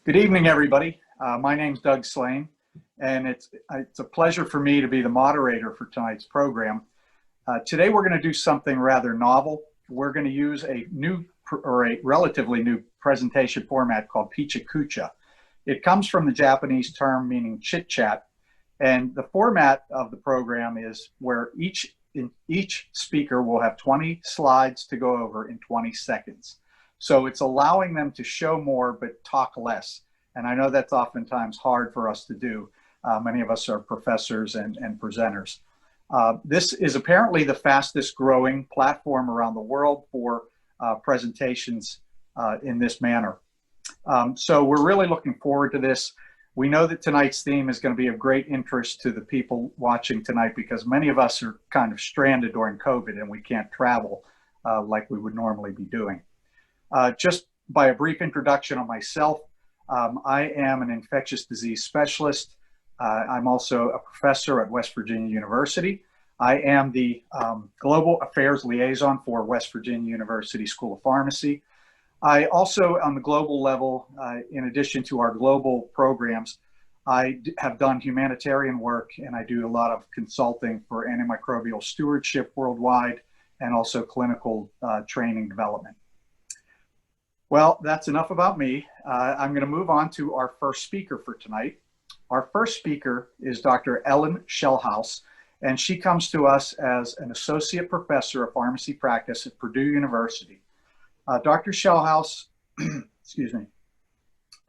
Good evening, everybody. My name's Doug Slane, and it's a pleasure for me to be the moderator for tonight's program. Today, we're going to do something rather novel. We're going to use a relatively new presentation format called Pichakucha. It comes from the Japanese term meaning chit chat, and the format of the program is where each speaker will have 20 slides to go over in 20 seconds. So it's allowing them to show more but talk less. And I know that's oftentimes hard for us to do. Many of us are professors and presenters. This is apparently the fastest growing platform around the world for presentations in this manner. So we're really looking forward to this. We know that tonight's theme is going to be of great interest to the people watching tonight because many of us are kind of stranded during COVID and we can't travel like we would normally be doing. Just by a brief introduction on myself, I am an infectious disease specialist. I'm also a professor at West Virginia University. I am the Global Affairs Liaison for West Virginia University School of Pharmacy. I also, on the global level, in addition to our global programs, I have done humanitarian work and I do a lot of consulting for antimicrobial stewardship worldwide and also clinical training development. Well, that's enough about me. I'm going to move on to our first speaker for tonight. Our first speaker is Dr. Ellen Schellhaus, and she comes to us as an associate professor of pharmacy practice at Purdue University. Dr. Schellhaus, excuse me,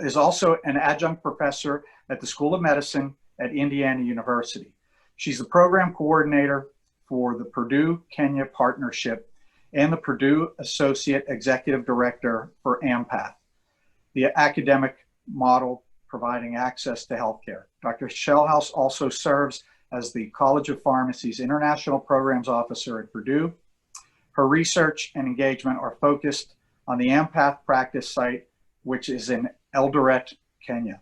is also an adjunct professor at the School of Medicine at Indiana University. She's the program coordinator for the Purdue-Kenya Partnership and the Purdue Associate Executive Director for AMPATH, the academic model providing access to healthcare. Dr. Schellhaus also serves as the College of Pharmacy's International Programs Officer at Purdue. Her research and engagement are focused on the AMPATH practice site, which is in Eldoret, Kenya.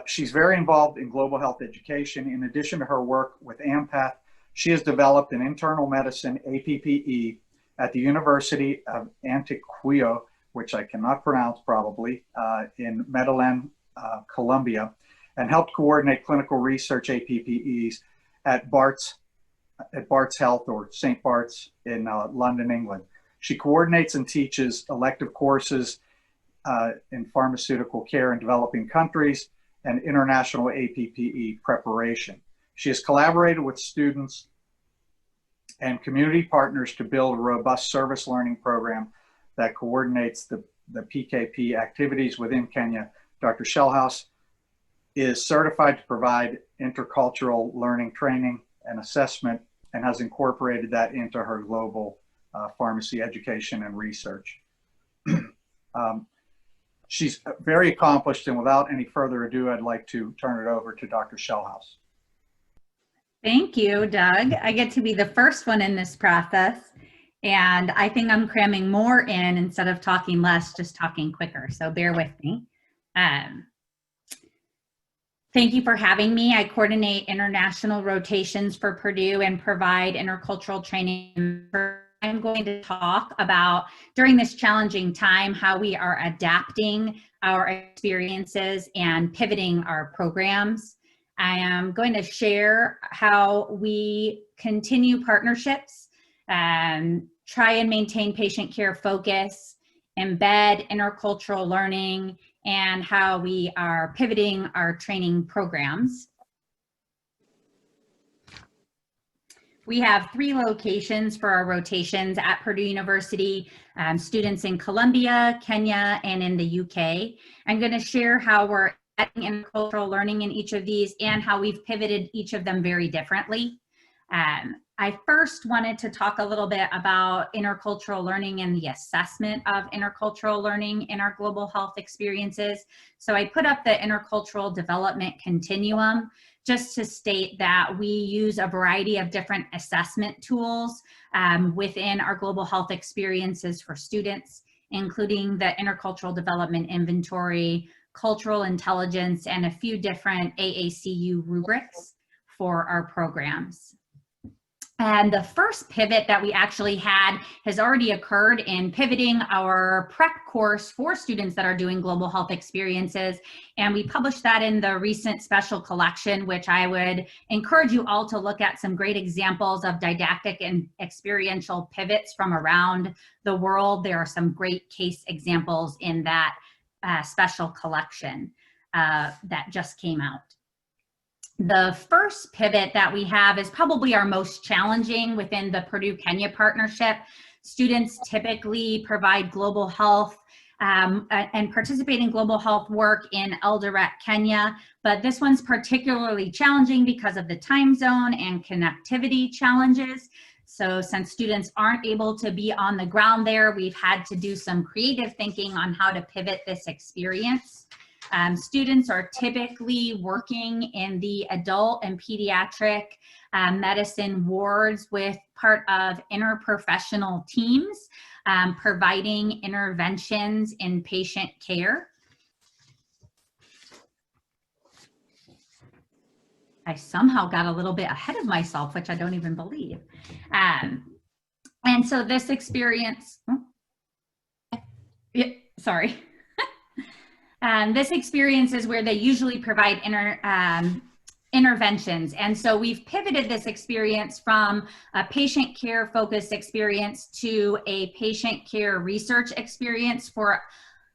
She's very involved in global health education. In addition to her work with AMPATH, she has developed an internal medicine APPE at the University of Antioquia, which I cannot pronounce probably, in Medellin, Colombia, and helped coordinate clinical research APPEs at Barts Health or St. Bart's in London, England. She coordinates and teaches elective courses in pharmaceutical care in developing countries and international APPE preparation. She has collaborated with students and community partners to build a robust service learning program that coordinates the PKP activities within Kenya. Dr. Schellhaus is certified to provide intercultural learning training and assessment and has incorporated that into her global pharmacy education and research. She's very accomplished, and without any further ado, I'd like to turn it over to Dr. Schellhaus. Thank you, Doug. I get to be the first one in this process, and I think I'm cramming more in instead of talking less, just talking quicker, so bear with me. Thank you for having me. I coordinate international rotations for Purdue and provide intercultural training. I'm going to talk about, during this challenging time, how we are adapting our experiences and pivoting our programs. I am going to share how we continue partnerships, try and maintain patient care focus, embed intercultural learning, and how we are pivoting our training programs. We have 3 locations for our rotations at Purdue University, students in Colombia, Kenya, and in the UK. I'm going to share how we're adding intercultural learning in each of these and how we've pivoted each of them very differently. I first wanted to talk a little bit about intercultural learning and the assessment of intercultural learning in our global health experiences. So I put up the intercultural development continuum just to state that we use a variety of different assessment tools within our global health experiences for students, including the intercultural development inventory, cultural intelligence, and a few different AACU rubrics for our programs. And the first pivot that we actually had has already occurred in pivoting our prep course for students that are doing global health experiences. And we published that in the recent special collection, which I would encourage you all to look at some great examples of didactic and experiential pivots from around the world. There are some great case examples in that special collection that just came out. The first pivot that we have is probably our most challenging within the Purdue-Kenya partnership. Students typically provide global health and participate in global health work in Eldoret, Kenya, but this one's particularly challenging because of the time zone and connectivity challenges. So since students aren't able to be on the ground there, we've had to do some creative thinking on how to pivot this experience. Students are typically working in the adult and pediatric medicine wards with part of interprofessional teams, providing interventions in patient care. I somehow got a little bit ahead of myself, which I don't even believe. And so this experience, sorry. This experience is where they usually provide interventions. And so we've pivoted this experience from a patient care focused experience to a patient care research experience for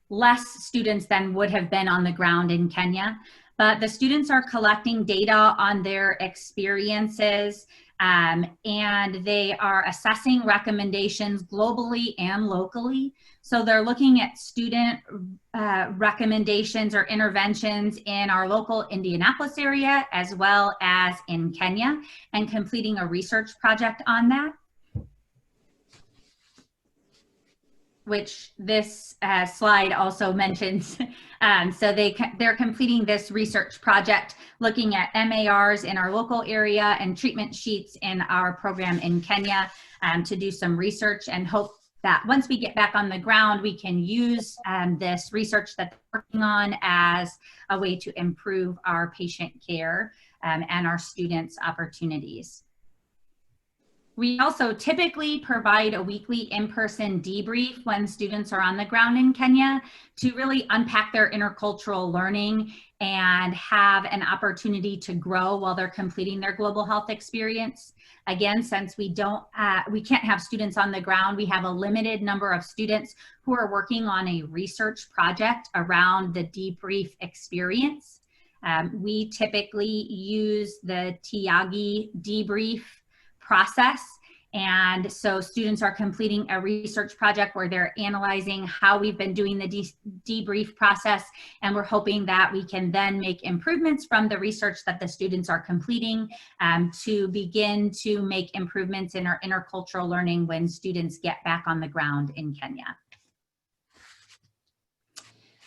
less students than would have been on the ground in Kenya. But the students are collecting data on their experiences and they are assessing recommendations globally and locally. So they're looking at student recommendations or interventions in our local Indianapolis area as well as in Kenya and completing a research project on that, which this slide also mentions. So they're completing this research project looking at MARs in our local area and treatment sheets in our program in Kenya to do some research and hope that once we get back on the ground, we can use this research that they're working on as a way to improve our patient care and our students' opportunities. We also typically provide a weekly in-person debrief when students are on the ground in Kenya to really unpack their intercultural learning and have an opportunity to grow while they're completing their global health experience. Again, since we can't have students on the ground, we have a limited number of students who are working on a research project around the debrief experience. We typically use the TIAGI debrief process. And so students are completing a research project where they're analyzing how we've been doing the debrief process. And we're hoping that we can then make improvements from the research that the students are completing to begin to make improvements in our intercultural learning when students get back on the ground in Kenya.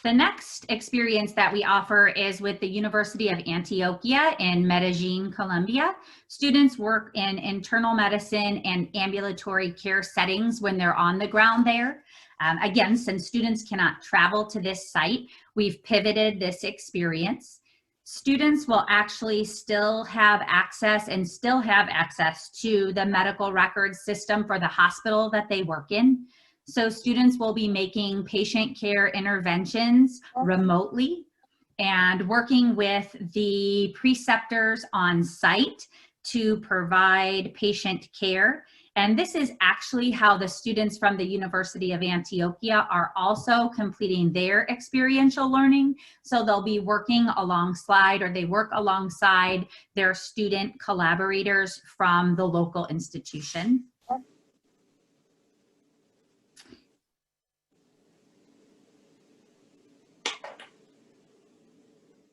The next experience that we offer is with the University of Antioquia in Medellin, Colombia. Students work in internal medicine and ambulatory care settings when they're on the ground there. Again, since students cannot travel to this site, we've pivoted this experience. Students will actually still have access to the medical records system for the hospital that they work in. So students will be making patient care interventions remotely and working with the preceptors on site to provide patient care. And this is actually how the students from the University of Antioquia are also completing their experiential learning. So they'll be working alongside, or they work alongside their student collaborators from the local institution.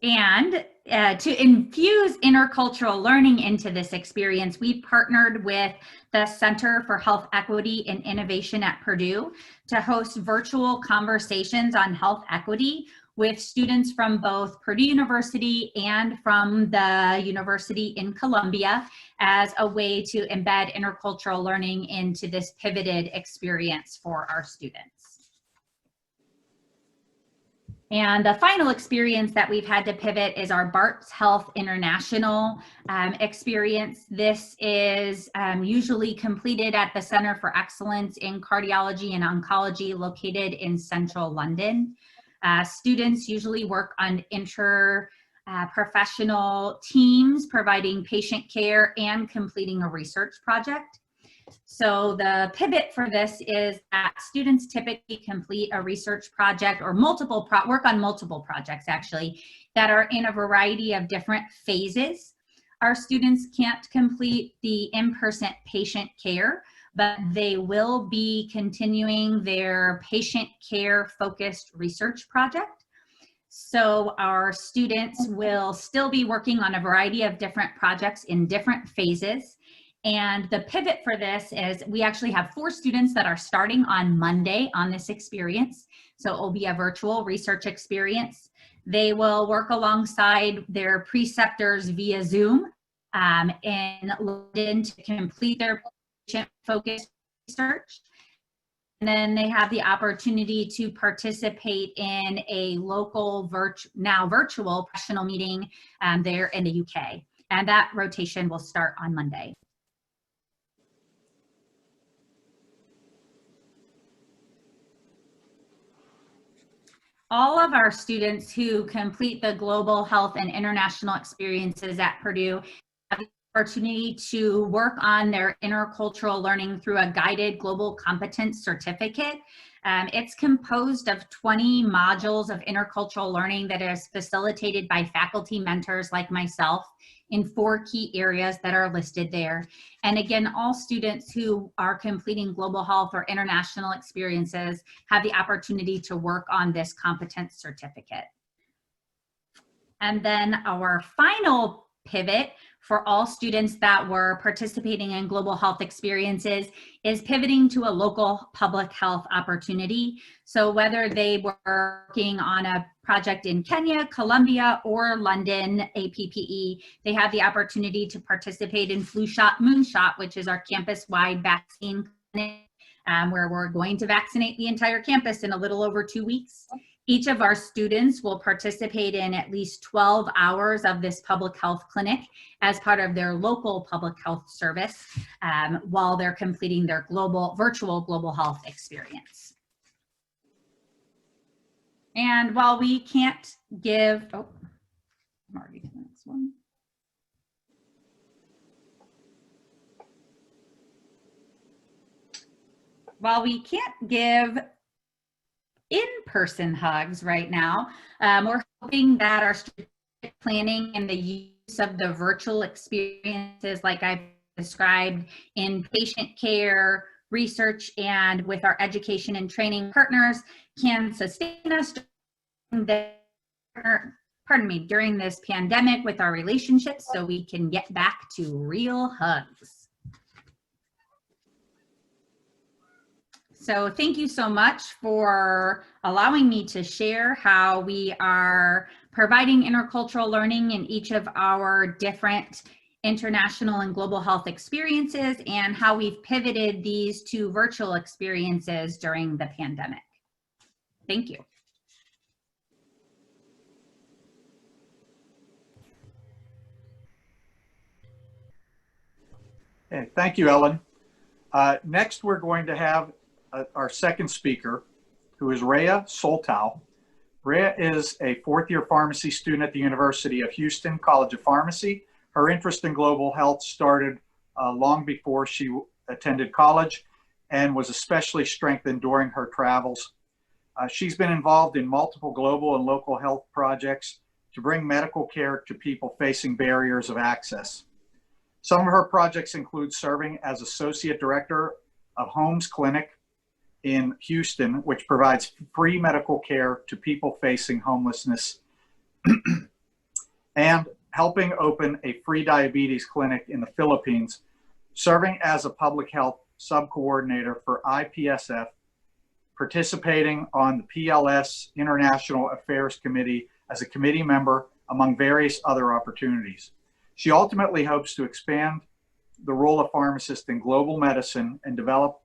And to infuse intercultural learning into this experience, we partnered with the Center for Health Equity and Innovation at Purdue to host virtual conversations on health equity with students from both Purdue University and from the University in Columbia as a way to embed intercultural learning into this pivoted experience for our students. And the final experience that we've had to pivot is our Barts Health International experience. This is usually completed at the Center for Excellence in Cardiology and Oncology located in central London. Students usually work on professional teams providing patient care and completing a research project. So the pivot for this is that students typically complete a research project or work on multiple projects actually that are in a variety of different phases. Our students can't complete the in-person patient care, but they will be continuing their patient care focused research project. So our students will still be working on a variety of different projects in different phases. And the pivot for this is we actually have 4 students that are starting on Monday on this experience. So it will be a virtual research experience. They will work alongside their preceptors via Zoom in London to complete their patient-focused research. And then they have the opportunity to participate in a local virtual professional meeting there in the UK. And that rotation will start on Monday. All of our students who complete the global health and international experiences at Purdue have the opportunity to work on their intercultural learning through a guided global competence certificate. It's composed of 20 modules of intercultural learning that is facilitated by faculty mentors like myself in 4 key areas that are listed there. And again, all students who are completing global health or international experiences have the opportunity to work on this competence certificate. And then our final pivot for all students that were participating in global health experiences is pivoting to a local public health opportunity. So whether they were working on a project in Kenya, Colombia, or London, APPE, they have the opportunity to participate in Flu Shot Moonshot, which is our campus-wide vaccine clinic, where we're going to vaccinate the entire campus in a little over 2 weeks. Each of our students will participate in at least 12 hours of this public health clinic as part of their local public health service while they're completing their virtual global health experience. And while we can't give, I'm already to the next one. While we can't give in-person hugs right now, we're hoping that our strategic planning and the use of the virtual experiences like I've described in patient care, research, and with our education and training partners can sustain us during this pandemic with our relationships so we can get back to real hugs. So thank you so much for allowing me to share how we are providing intercultural learning in each of our different international and global health experiences and how we've pivoted these to virtual experiences during the pandemic. Thank you. Okay, thank you, Ellen. Next, we're going to have our second speaker, who is Rhea Soltow. Rhea is a 4th-year pharmacy student at the University of Houston College of Pharmacy. Her interest in global health started long before she attended college and was especially strengthened during her travels. She's been involved in multiple global and local health projects to bring medical care to people facing barriers of access. Some of her projects include serving as Associate Director of Holmes Clinic in Houston, which provides free medical care to people facing homelessness, and helping open a free diabetes clinic in the Philippines, serving as a public health sub-coordinator for IPSF, participating on the PLS International Affairs Committee as a committee member, among various other opportunities. She ultimately hopes to expand the role of pharmacists in global medicine and develop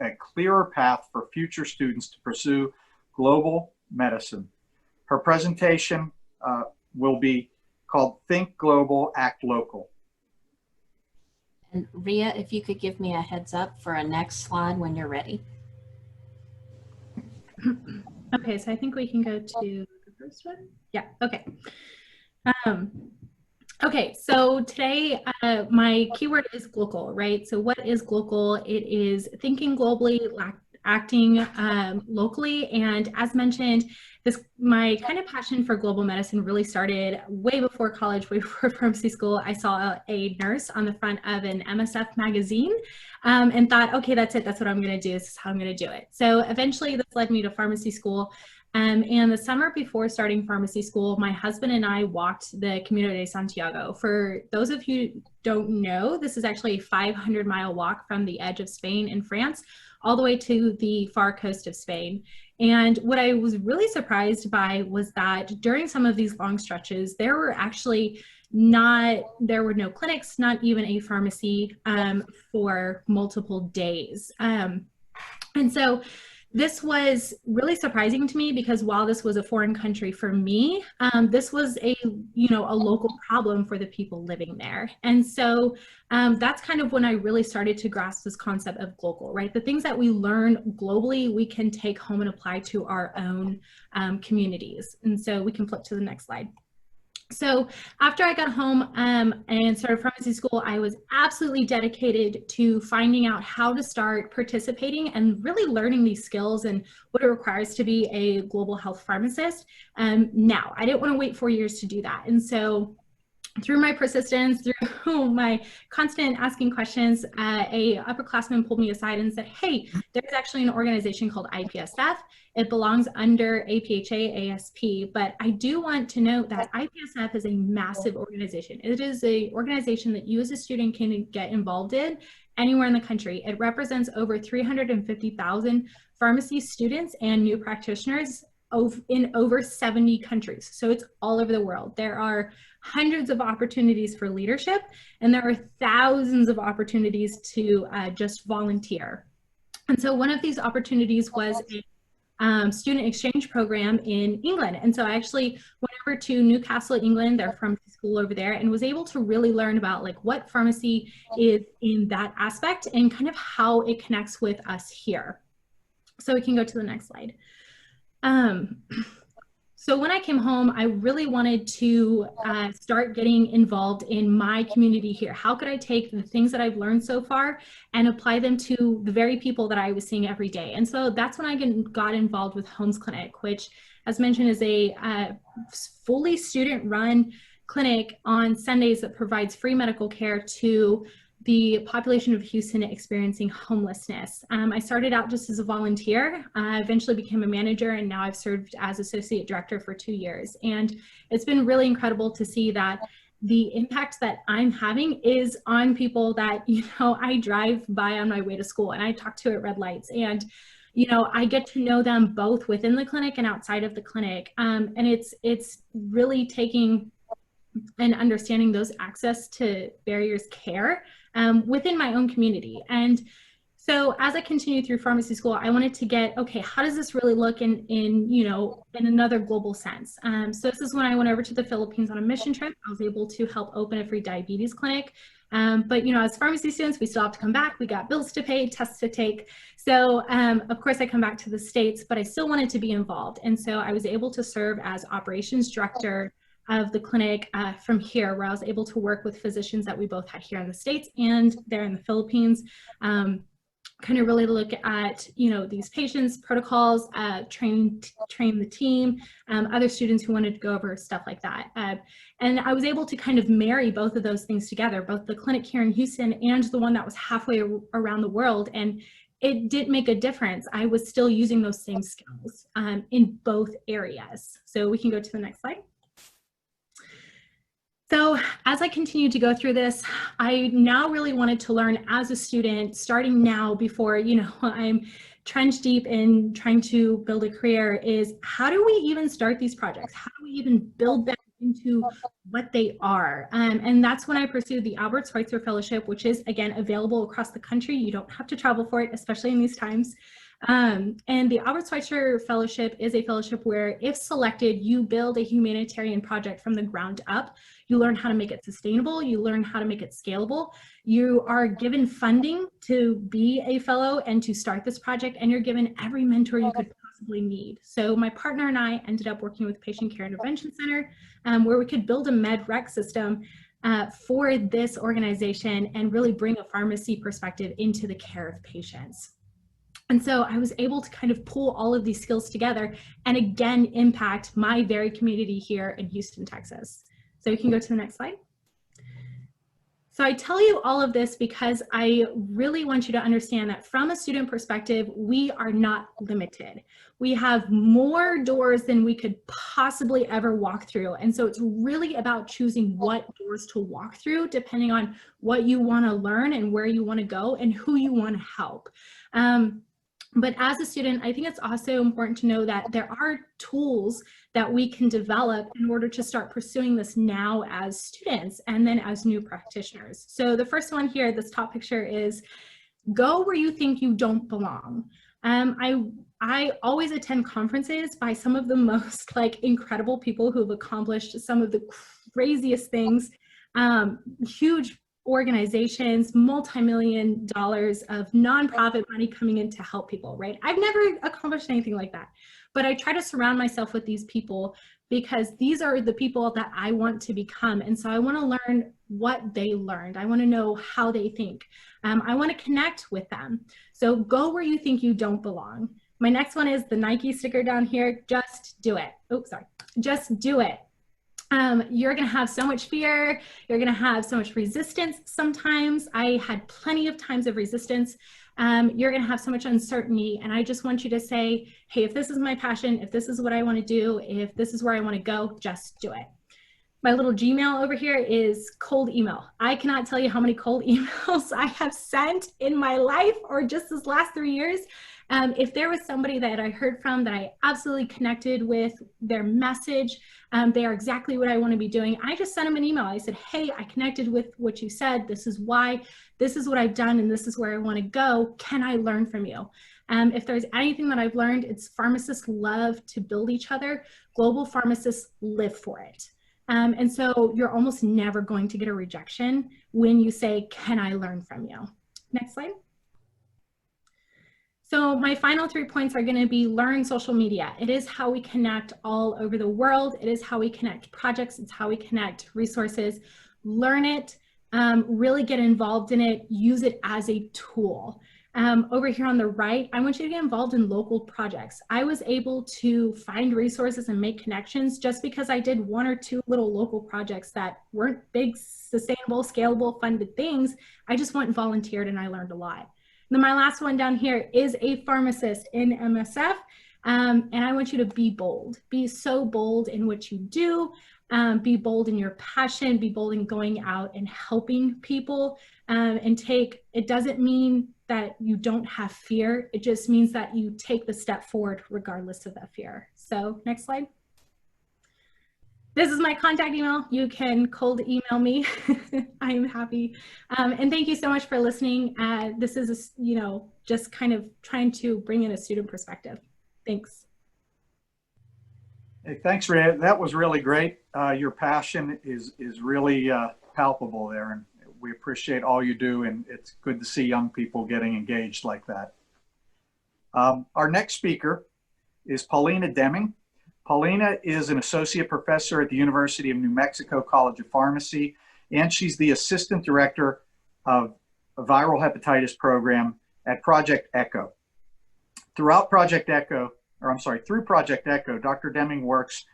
a clearer path for future students to pursue global medicine. Her presentation will be called Think Global, Act Local. And Ria, if you could give me a heads up for a next slide when you're ready. Okay, so I think we can go to the first one. Yeah, okay. Okay, so today my keyword is global, right? So what is global? It is thinking globally, acting locally. And as mentioned, my kind of passion for global medicine really started way before college, way before pharmacy school. I saw a nurse on the front of an MSF magazine and thought, okay, that's it. That's what I'm going to do. This is how I'm going to do it. So eventually this led me to pharmacy school. And the summer before starting pharmacy school, my husband and I walked the Camino de Santiago. For those of you who don't know, this is actually a 500-mile walk from the edge of Spain and France all the way to the far coast of Spain. And what I was really surprised by was that during some of these long stretches, there were no clinics, not even a pharmacy for multiple days. And so this was really surprising to me because while this was a foreign country for me, this was a local problem for the people living there. And so that's kind of when I really started to grasp this concept of global, right? The things that we learn globally, we can take home and apply to our own communities. And so we can flip to the next slide. So after I got home and started pharmacy school, I was absolutely dedicated to finding out how to start participating and really learning these skills and what it requires to be a global health pharmacist. Now, I didn't want to wait 4 years to do that. And so through my persistence, through my constant asking questions, a upperclassman pulled me aside and said, hey, there's actually an organization called IPSF. It belongs under APHA ASP, but I do want to note that IPSF is a massive organization. It is an organization that you as a student can get involved in anywhere in the country. It represents over 350,000 pharmacy students and new practitioners in over 70 countries. So it's all over the world. There are hundreds of opportunities for leadership, and there are thousands of opportunities to just volunteer. And so one of these opportunities was a student exchange program in England. And so I actually went over to Newcastle, England, they're from school over there, and was able to really learn about like what pharmacy is in that aspect and kind of how it connects with us here. So we can go to the next slide. So when I came home, I really wanted to start getting involved in my community here. How could I take the things that I've learned so far and apply them to the very people that I was seeing every day? And so that's when I got involved with Homes Clinic, which, as mentioned, is a fully student-run clinic on Sundays that provides free medical care to the population of Houston experiencing homelessness. I started out just as a volunteer. I eventually became a manager, and now I've served as associate director for 2 years. And it's been really incredible to see that the impact that I'm having is on people that, I drive by on my way to school and I talk to at red lights. And I get to know them both within the clinic and outside of the clinic. And it's really taking and understanding those access to barriers care within my own community. And so as I continued through pharmacy school, I wanted to get, okay, how does this really look in another global sense? So this is when I went over to the Philippines on a mission trip. I was able to help open a free diabetes clinic. But as pharmacy students, we still have to come back. We got bills to pay, tests to take. So of course I come back to the States, but I still wanted to be involved. And so I was able to serve as operations director of the clinic from here, where I was able to work with physicians that we both had here in the States and there in the Philippines, kind of really look at, these patients, protocols, train the team, other students who wanted to go over stuff like that. And I was able to kind of marry both of those things together, both the clinic here in Houston and the one that was halfway around the world. And it did make a difference. I was still using those same skills in both areas. So we can go to the next slide. So as I continued to go through this, I now really wanted to learn as a student, starting now before, I'm trenched deep in trying to build a career, is how do we even start these projects? How do we even build them into what they are? And that's when I pursued the Albert Schweitzer Fellowship, which is, again, available across the country. You don't have to travel for it, especially in these times. And the Albert Schweitzer Fellowship is a fellowship where, if selected, you build a humanitarian project from the ground up. You learn how to make it sustainable. You learn how to make it scalable. You are given funding to be a fellow and to start this project, and you're given every mentor you could possibly need. So my partner and I ended up working with Patient Care Intervention Center, where we could build a med rec system for this organization and really bring a pharmacy perspective into the care of patients. And so I was able to kind of pull all of these skills together and again impact my very community here in Houston, Texas. So you can go to the next slide. So I tell you all of this because I really want you to understand that from a student perspective, we are not limited. We have more doors than we could possibly ever walk through. And so it's really about choosing what doors to walk through, depending on what you want to learn and where you want to go and who you want to help. But as a student, I think it's also important to know that there are tools that we can develop in order to start pursuing this now as students and then as new practitioners. So the first one here, this top picture, is go where you think you don't belong. I always attend conferences by some of the most incredible people who have accomplished some of the craziest things, huge organizations, multi-million dollars of nonprofit money coming in to help people, right? I've never accomplished anything like that, but I try to surround myself with these people because these are the people that I want to become. And so I want to learn what they learned. I want to know how they think. I want to connect with them. So go where you think you don't belong. My next one is the Nike sticker down here. Just do it. Oops, sorry. Just do it. You're going to have so much fear. You're going to have so much resistance. Sometimes I had plenty of times of resistance. You're going to have so much uncertainty. And I just want you to say, hey, if this is my passion, if this is what I want to do, if this is where I want to go, just do it. My little Gmail over here is cold email. I cannot tell you how many cold emails I have sent in my life or just this last 3 years. If there was somebody that I heard from that I absolutely connected with their message, they are exactly what I want to be doing, I just sent them an email. I said, hey, I connected with what you said. This is why, this is what I've done, and this is where I want to go. Can I learn from you? If there's anything that I've learned, it's pharmacists love to build each other. Global pharmacists live for it. And so you're almost never going to get a rejection when you say, can I learn from you? Next slide. So my final 3 points are going to be learn social media. It is how we connect all over the world. It is how we connect projects. It's how we connect resources. Learn it, really get involved in it, use it as a tool. Over here on the right, I want you to get involved in local projects. I was able to find resources and make connections just because I did 1 or 2 little local projects that weren't big, sustainable, scalable, funded things. I just went and volunteered and I learned a lot. And then my last one down here is a pharmacist in MSF. And I want you to be bold. Be so bold in what you do. Be bold in your passion. Be bold in going out and helping people. It doesn't mean that you don't have fear. It just means that you take the step forward regardless of that fear. So next slide. This is my contact email. You can cold email me. I am happy. And thank you so much for listening. This is, just kind of trying to bring in a student perspective. Thanks. Hey, thanks, Rhea. That was really great. Your passion is really palpable there, and we appreciate all you do, and it's good to see young people getting engaged like that. Our next speaker is Paulina Deming. Paulina is an associate professor at the University of New Mexico College of Pharmacy, and she's the assistant director of a viral hepatitis program at Project ECHO. Through Project ECHO, Dr. Deming works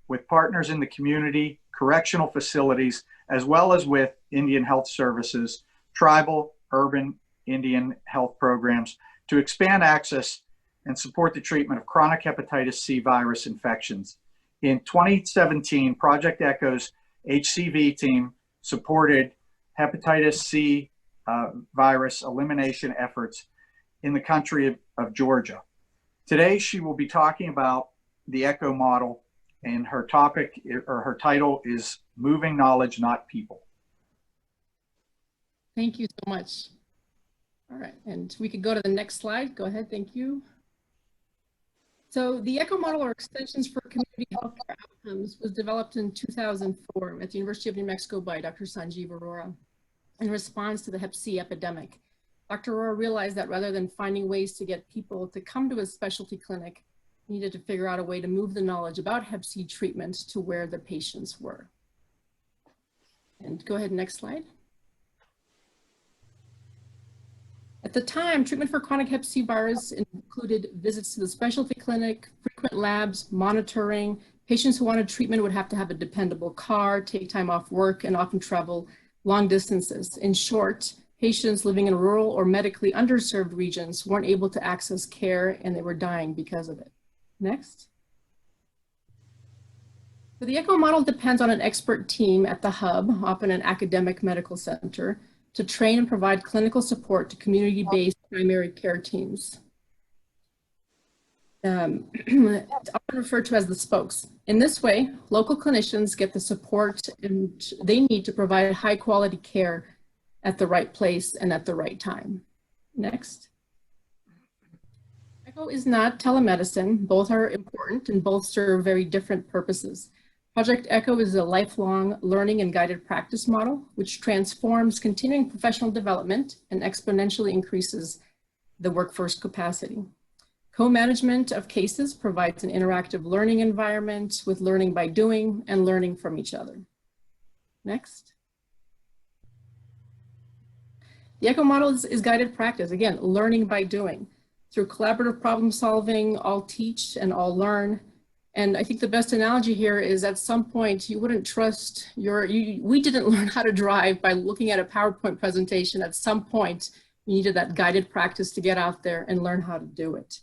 with partners in the community, correctional facilities, as well as with Indian Health Services, tribal, urban Indian health programs to expand access and support the treatment of chronic hepatitis C virus infections. In 2017, Project ECHO's HCV team supported hepatitis C virus elimination efforts in the country of Georgia. Today, she will be talking about the ECHO model, and her title is Moving Knowledge, Not People. Thank you so much. All right, and we could go to the next slide. Go ahead, thank you. So the ECHO model, or Extensions for Community Healthcare Outcomes, was developed in 2004 at the University of New Mexico by Dr. Sanjeev Arora in response to the Hep C epidemic. Dr. Arora realized that rather than finding ways to get people to come to a specialty clinic, he needed to figure out a way to move the knowledge about Hep C treatment to where the patients were. And go ahead, next slide. At the time, treatment for chronic Hep C virus included visits to the specialty clinic, frequent labs, monitoring. Patients who wanted treatment would have to have a dependable car, take time off work, and often travel long distances. In short, patients living in rural or medically underserved regions weren't able to access care, and they were dying because of it. Next. So the ECHO model depends on an expert team at the hub, often an academic medical center, to train and provide clinical support to community-based primary care teams. It's often referred to as the spokes. In this way, local clinicians get the support and they need to provide high quality care at the right place and at the right time. Next. ECHO is not telemedicine. Both are important and both serve very different purposes. Project ECHO is a lifelong learning and guided practice model, which transforms continuing professional development and exponentially increases the workforce capacity. Co-management of cases provides an interactive learning environment with learning by doing and learning from each other. Next. The ECHO model is guided practice, again, learning by doing. Through collaborative problem solving, all teach and all learn. And I think the best analogy here is at some point you wouldn't trust we didn't learn how to drive by looking at a PowerPoint presentation. At some point, you needed that guided practice to get out there and learn how to do it.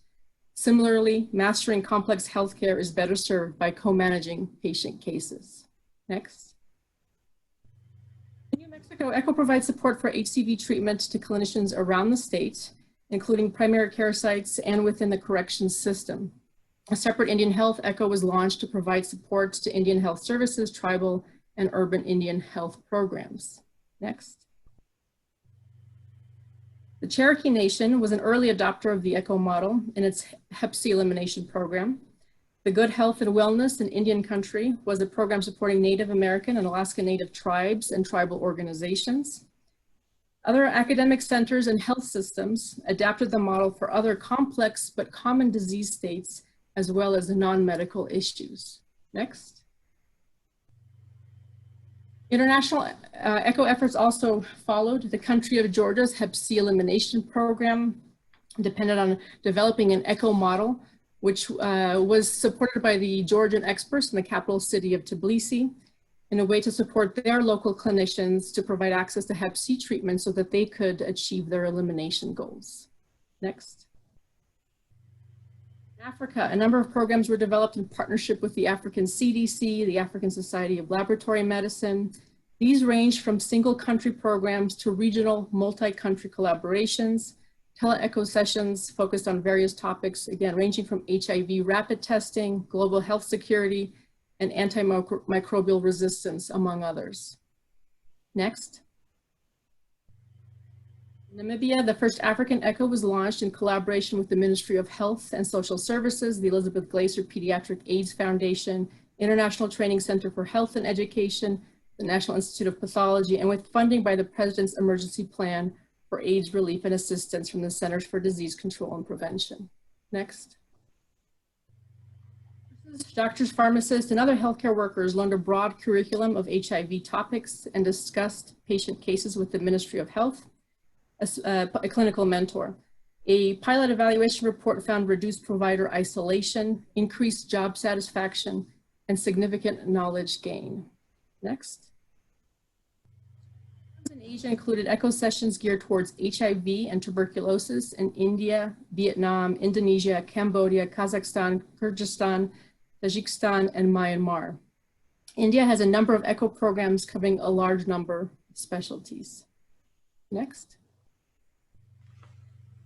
Similarly, mastering complex healthcare is better served by co-managing patient cases. Next. In New Mexico, ECHO provides support for HCV treatment to clinicians around the state, including primary care sites and within the corrections system. A separate Indian Health ECHO was launched to provide support to Indian Health Services, tribal and urban Indian health programs. Next. The Cherokee Nation was an early adopter of the ECHO model in its Hep C elimination program. The Good Health and Wellness in Indian Country was a program supporting Native American and Alaska Native tribes and tribal organizations. Other academic centers and health systems adapted the model for other complex but common disease states as well as non-medical issues. Next. International ECHO efforts also followed. The country of Georgia's Hep C elimination program depended on developing an ECHO model, which was supported by the Georgian experts in the capital city of Tbilisi in a way to support their local clinicians to provide access to Hep C treatment so that they could achieve their elimination goals. Next. In Africa, a number of programs were developed in partnership with the African CDC, the African Society of Laboratory Medicine. These range from single country programs to regional multi-country collaborations, tele-ECHO sessions focused on various topics, again, ranging from HIV rapid testing, global health security, and antimicrobial resistance, among others. Next. In Namibia, the first African ECHO was launched in collaboration with the Ministry of Health and Social Services, the Elizabeth Glaser Pediatric AIDS Foundation, International Training Center for Health and Education, the National Institute of Pathology, and with funding by the President's Emergency Plan for AIDS Relief and Assistance from the Centers for Disease Control and Prevention. Next. Doctors, pharmacists, and other healthcare workers learned a broad curriculum of HIV topics and discussed patient cases with the Ministry of Health, a clinical mentor. A pilot evaluation report found reduced provider isolation, increased job satisfaction, and significant knowledge gain. Next. In Asia included ECHO sessions geared towards HIV and tuberculosis in India, Vietnam, Indonesia, Cambodia, Kazakhstan, Kyrgyzstan, Tajikistan, and Myanmar. India has a number of ECHO programs covering a large number of specialties. Next.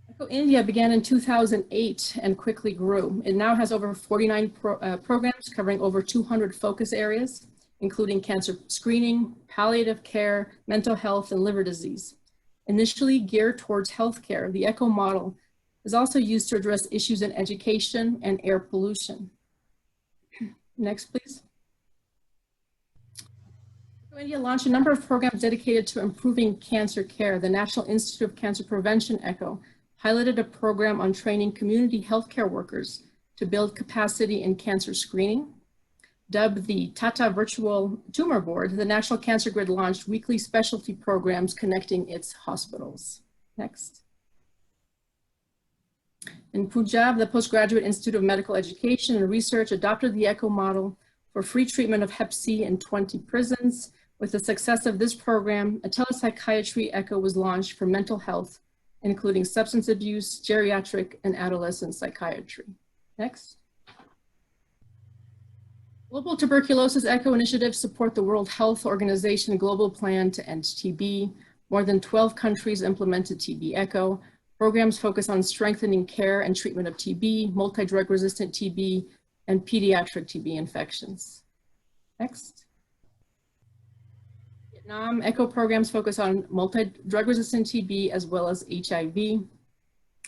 ECHO India began in 2008 and quickly grew. It now has over 49 programs covering over 200 focus areas, including cancer screening, palliative care, mental health, and liver disease. Initially geared towards healthcare, the ECHO model is also used to address issues in education and air pollution. Next, please. India launched a number of programs dedicated to improving cancer care. The National Institute of Cancer Prevention, ECHO, piloted a program on training community healthcare workers to build capacity in cancer screening. Dubbed the Tata Virtual Tumor Board, the National Cancer Grid launched weekly specialty programs connecting its hospitals. Next. In Punjab, the Postgraduate Institute of Medical Education and Research adopted the ECHO model for free treatment of Hep C in 20 prisons. With the success of this program, a telepsychiatry ECHO was launched for mental health, including substance abuse, geriatric, and adolescent psychiatry. Next. Global tuberculosis ECHO initiatives support the World Health Organization global plan to end TB. More than 12 countries implemented TB ECHO. Programs focus on strengthening care and treatment of TB, multi-drug resistant TB, and pediatric TB infections. Next. Vietnam ECHO programs focus on multi-drug resistant TB as well as HIV.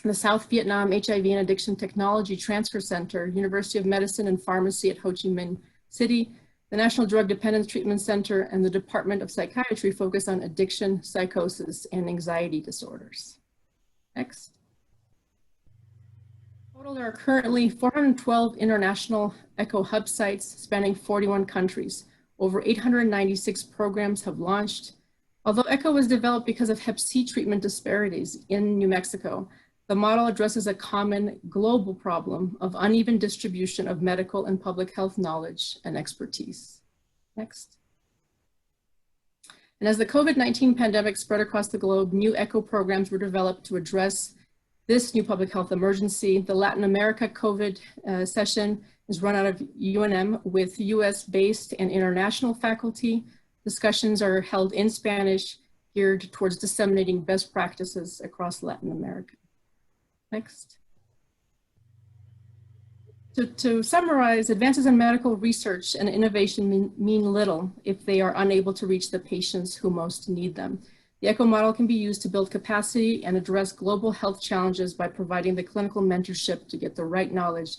The South Vietnam HIV and Addiction Technology Transfer Center, University of Medicine and Pharmacy at Ho Chi Minh City, the National Drug Dependence Treatment Center, and the Department of Psychiatry focus on addiction, psychosis, and anxiety disorders. Next. Total, there are currently 412 international ECHO hub sites spanning 41 countries. Over 896 programs have launched. Although ECHO was developed because of Hep C treatment disparities in New Mexico, the model addresses a common global problem of uneven distribution of medical and public health knowledge and expertise. Next. And as the COVID-19 pandemic spread across the globe, new ECHO programs were developed to address this new public health emergency. The Latin America COVID session is run out of UNM with US-based and international faculty. Discussions are held in Spanish, geared towards disseminating best practices across Latin America. Next. To summarize, advances in medical research and innovation mean little if they are unable to reach the patients who most need them. The ECHO model can be used to build capacity and address global health challenges by providing the clinical mentorship to get the right knowledge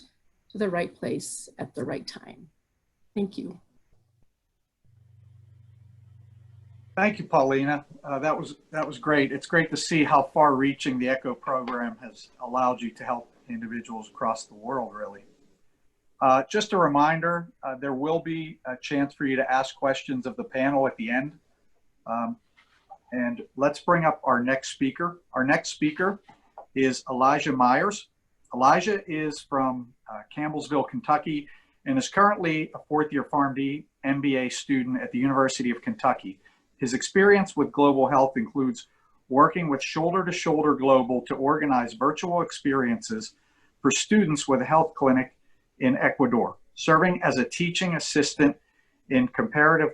to the right place at the right time. Thank you. Thank you, Paulina. That was great. It's great to see how far-reaching the ECHO program has allowed you to help individuals across the world, really. Just a reminder, there will be a chance for you to ask questions of the panel at the end. And let's bring up our next speaker. Our next speaker is Elijah Myers. Elijah is from Campbellsville, Kentucky, and is currently a fourth-year PharmD MBA student at the University of Kentucky. His experience with global health includes working with Shoulder to Shoulder Global to organize virtual experiences for students with a health clinic in Ecuador, serving as a teaching assistant in comparative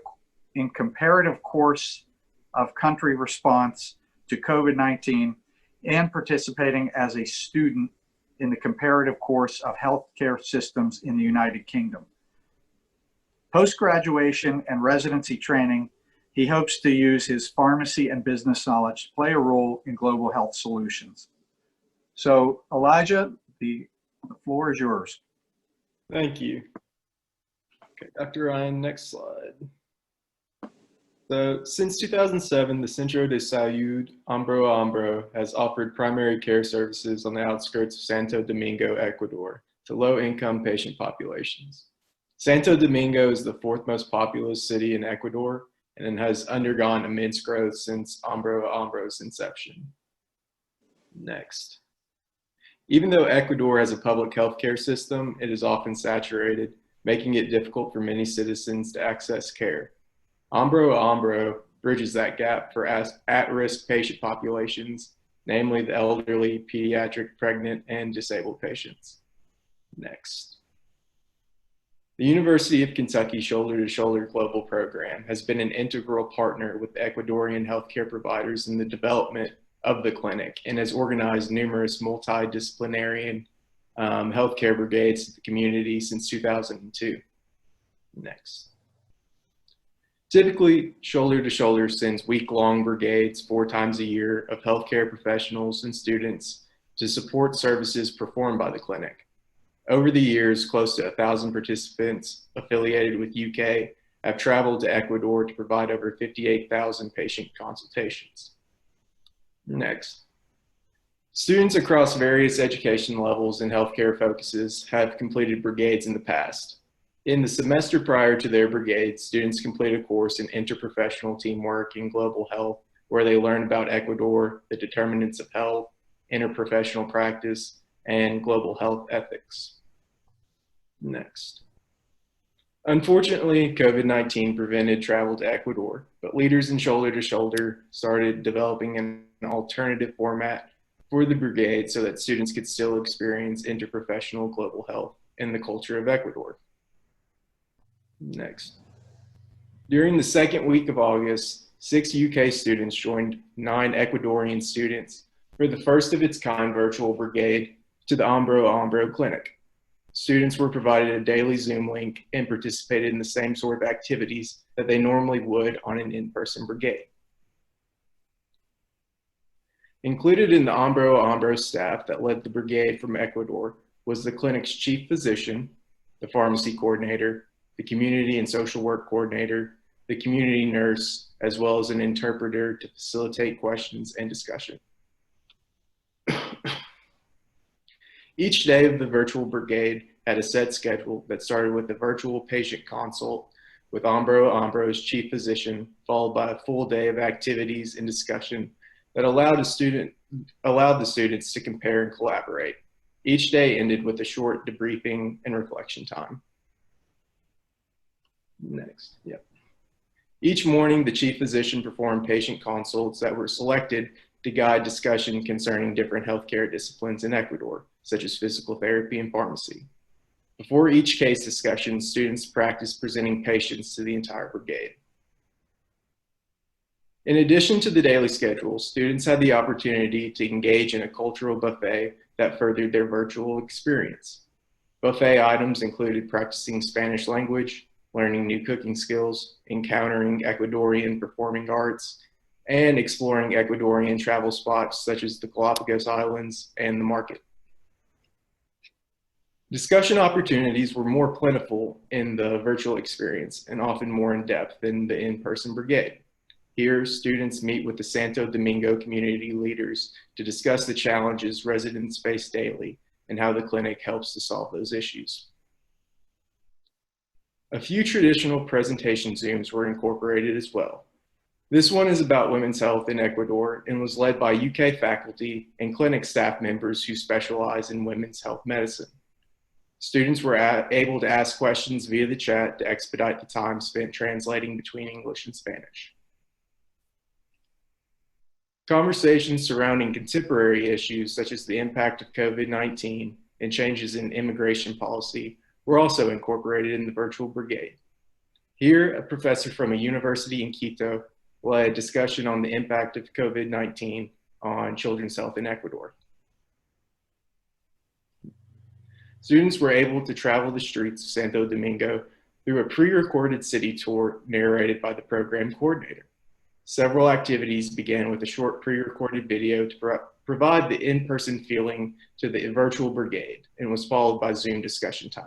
course of country response to COVID-19, and participating as a student in the comparative course of healthcare systems in the United Kingdom. Post-graduation and residency training, he hopes to use his pharmacy and business knowledge to play a role in global health solutions. So Elijah, the floor is yours. Thank you. Okay, Dr. Ryan, next slide. So since 2007, the Centro de Salud Hombro a Hombro has offered primary care services on the outskirts of Santo Domingo, Ecuador, to low-income patient populations. Santo Domingo is the fourth most populous city in Ecuador, and it has undergone immense growth since Hombro a Hombro's inception. Next. Even though Ecuador has a public healthcare system, it is often saturated, making it difficult for many citizens to access care. Hombro a Hombro bridges that gap for at-risk patient populations, namely the elderly, pediatric, pregnant, and disabled patients. Next. The University of Kentucky Shoulder to Shoulder Global Program has been an integral partner with Ecuadorian healthcare providers in the development of the clinic and has organized numerous multidisciplinary healthcare brigades in the community since 2002. Next. Typically, Shoulder to Shoulder sends week-long brigades 4 times a year of healthcare professionals and students to support services performed by the clinic. Over the years, close to 1,000 participants affiliated with UK have traveled to Ecuador to provide over 58,000 patient consultations. Next. Students across various education levels and healthcare focuses have completed brigades in the past. In the semester prior to their brigade, students complete a course in interprofessional teamwork and global health, where they learn about Ecuador, the determinants of health, interprofessional practice, and global health ethics. Next. Unfortunately, COVID-19 prevented travel to Ecuador, but leaders in Shoulder to Shoulder started developing an alternative format for the brigade so that students could still experience interprofessional global health and the culture of Ecuador. Next. During the second week of August, 6 UK students joined 9 Ecuadorian students for the first of its kind virtual brigade to the Hombro a Hombro Clinic. Students were provided a daily Zoom link and participated in the same sort of activities that they normally would on an in-person brigade. Included in the Hombro a Hombro staff that led the brigade from Ecuador was the clinic's chief physician, the pharmacy coordinator, the community and social work coordinator, the community nurse, as well as an interpreter to facilitate questions and discussion. Each day of the virtual brigade had a set schedule that started with a virtual patient consult with Hombro a Hombro's chief physician, followed by a full day of activities and discussion that allowed the students to compare and collaborate. Each day ended with a short debriefing and reflection time. Next, yep. Each morning, the chief physician performed patient consults that were selected to guide discussion concerning different healthcare disciplines in Ecuador, such as physical therapy and pharmacy. Before each case discussion, students practiced presenting patients to the entire brigade. In addition to the daily schedule, students had the opportunity to engage in a cultural buffet that furthered their virtual experience. Buffet items included practicing Spanish language, learning new cooking skills, encountering Ecuadorian performing arts, and exploring Ecuadorian travel spots such as the Galapagos Islands and the market. Discussion opportunities were more plentiful in the virtual experience and often more in-depth than the in-person brigade. Here, students meet with the Santo Domingo community leaders to discuss the challenges residents face daily and how the clinic helps to solve those issues. A few traditional presentation Zooms were incorporated as well. This one is about women's health in Ecuador and was led by UK faculty and clinic staff members who specialize in women's health medicine. Students were able to ask questions via the chat to expedite the time spent translating between English and Spanish. Conversations surrounding contemporary issues such as the impact of COVID-19 and changes in immigration policy were also incorporated in the virtual brigade. Here, a professor from a university in Quito led a discussion on the impact of COVID-19 on children's health in Ecuador. Students were able to travel the streets of Santo Domingo through a pre-recorded city tour narrated by the program coordinator. Several activities began with a short pre-recorded video to provide the in-person feeling to the virtual brigade and was followed by Zoom discussion time.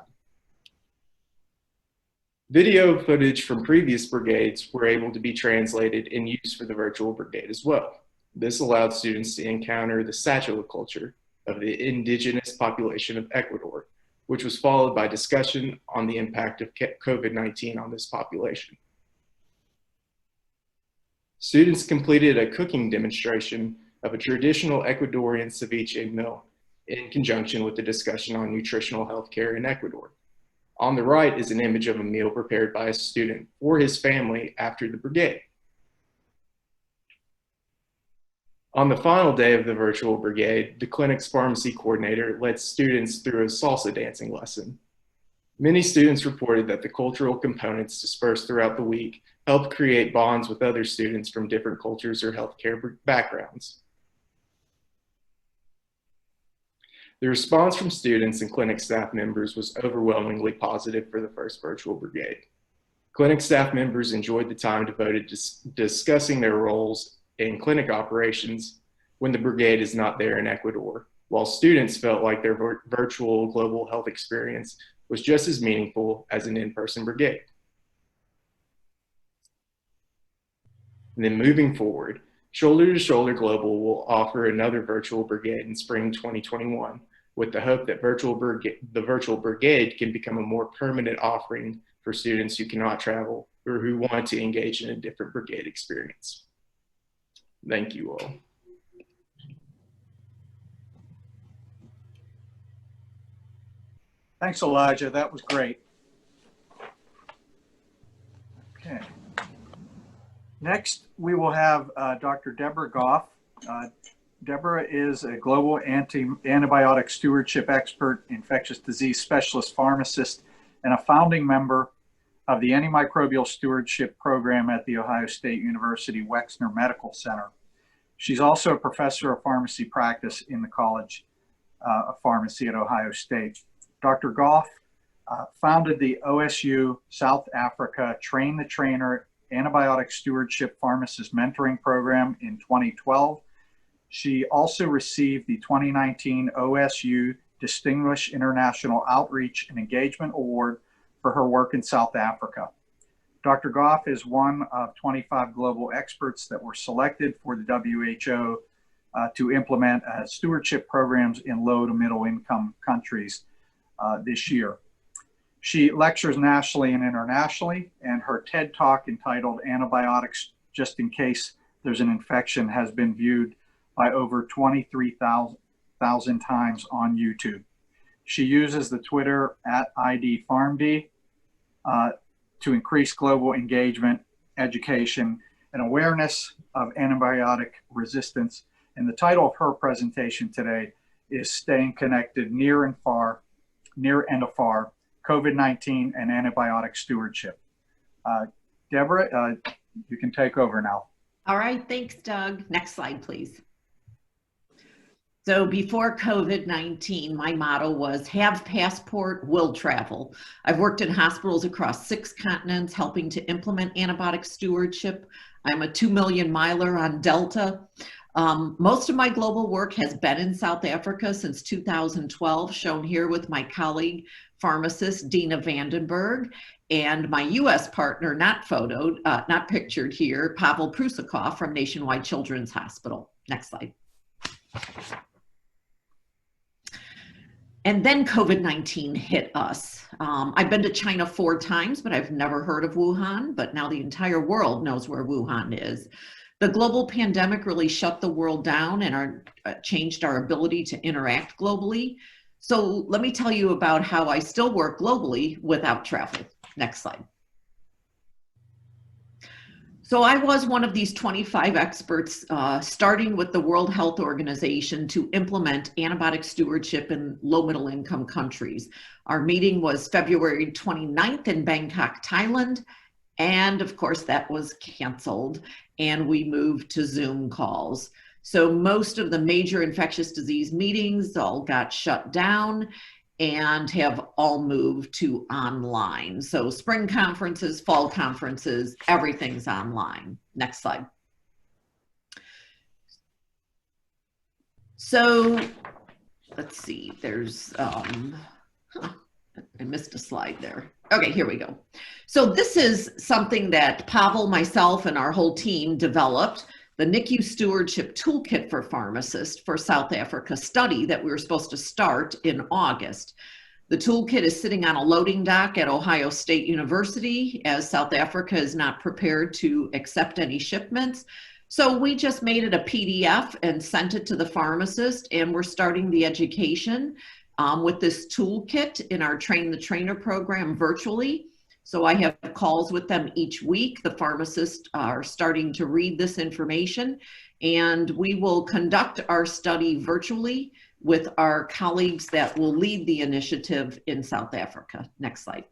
Video footage from previous brigades were able to be translated and used for the virtual brigade as well. This allowed students to encounter the Sachua culture of the indigenous population of Ecuador, which was followed by discussion on the impact of COVID-19 on this population. Students completed a cooking demonstration of a traditional Ecuadorian ceviche meal in conjunction with the discussion on nutritional healthcare in Ecuador. On the right is an image of a meal prepared by a student for his family after the brigade. On the final day of the virtual brigade, the clinic's pharmacy coordinator led students through a salsa dancing lesson. Many students reported that the cultural components dispersed throughout the week helped create bonds with other students from different cultures or healthcare backgrounds. The response from students and clinic staff members was overwhelmingly positive for the first virtual brigade. Clinic staff members enjoyed the time devoted to discussing their roles in clinic operations when the brigade is not there in Ecuador, while students felt like their virtual global health experience was just as meaningful as an in-person brigade. And then moving forward, Shoulder to Shoulder Global will offer another virtual brigade in spring 2021, with the hope that the virtual brigade can become a more permanent offering for students who cannot travel or who want to engage in a different brigade experience. Thank you all. Thanks, Elijah. That was great. Okay. Next, we will have Dr. Deborah Goff. Deborah is a global antibiotic stewardship expert, infectious disease specialist pharmacist, and a founding member of the Antimicrobial Stewardship Program at The Ohio State University Wexner Medical Center. She's also a professor of pharmacy practice in the College of Pharmacy at Ohio State. Dr. Goff founded the OSU South Africa Train the Trainer Antibiotic Stewardship Pharmacist Mentoring Program in 2012. She also received the 2019 OSU Distinguished International Outreach and Engagement Award for her work in South Africa. Dr. Goff is one of 25 global experts that were selected for the WHO to implement stewardship programs in low to middle income countries this year. She lectures nationally and internationally, and her TED Talk entitled Antibiotics Just in Case There's an Infection has been viewed by over 23,000 times on YouTube. She uses the Twitter @IDPharmD to increase global engagement, education, and awareness of antibiotic resistance. And the title of her presentation today is Staying Connected Near and Afar, COVID-19 and Antibiotic Stewardship. Deborah, you can take over now. All right, thanks, Doug. Next slide, please. So before COVID-19, my motto was have passport, will travel. I've worked in hospitals across 6 continents helping to implement antibiotic stewardship. I'm a 2 million miler on Delta. Most of my global work has been in South Africa since 2012, shown here with my colleague, pharmacist Dina Vandenberg, and my US partner, not pictured here, Pavel Prusakov from Nationwide Children's Hospital. Next slide. And then COVID-19 hit us. I've been to China 4 times, but I've never heard of Wuhan, but now the entire world knows where Wuhan is. The global pandemic really shut the world down and changed our ability to interact globally. So let me tell you about how I still work globally without travel. Next slide. So I was one of these 25 experts, starting with the World Health Organization to implement antibiotic stewardship in low middle income countries. Our meeting was February 29th in Bangkok, Thailand. And of course that was canceled and we moved to Zoom calls. So most of the major infectious disease meetings all got shut down and have all moved to online. So spring conferences, fall conferences, everything's online. Next slide. So let's see, there's, I missed a slide there. Okay, here we go. So this is something that Pavel, myself, and our whole team developed, the NICU Stewardship Toolkit for Pharmacists for South Africa study that we were supposed to start in August. The toolkit is sitting on a loading dock at Ohio State University as South Africa is not prepared to accept any shipments. So we just made it a PDF and sent it to the pharmacist, and we're starting the education with this toolkit in our Train the Trainer program virtually. So I have calls with them each week. The pharmacists are starting to read this information, and we will conduct our study virtually with our colleagues that will lead the initiative in South Africa. Next slide.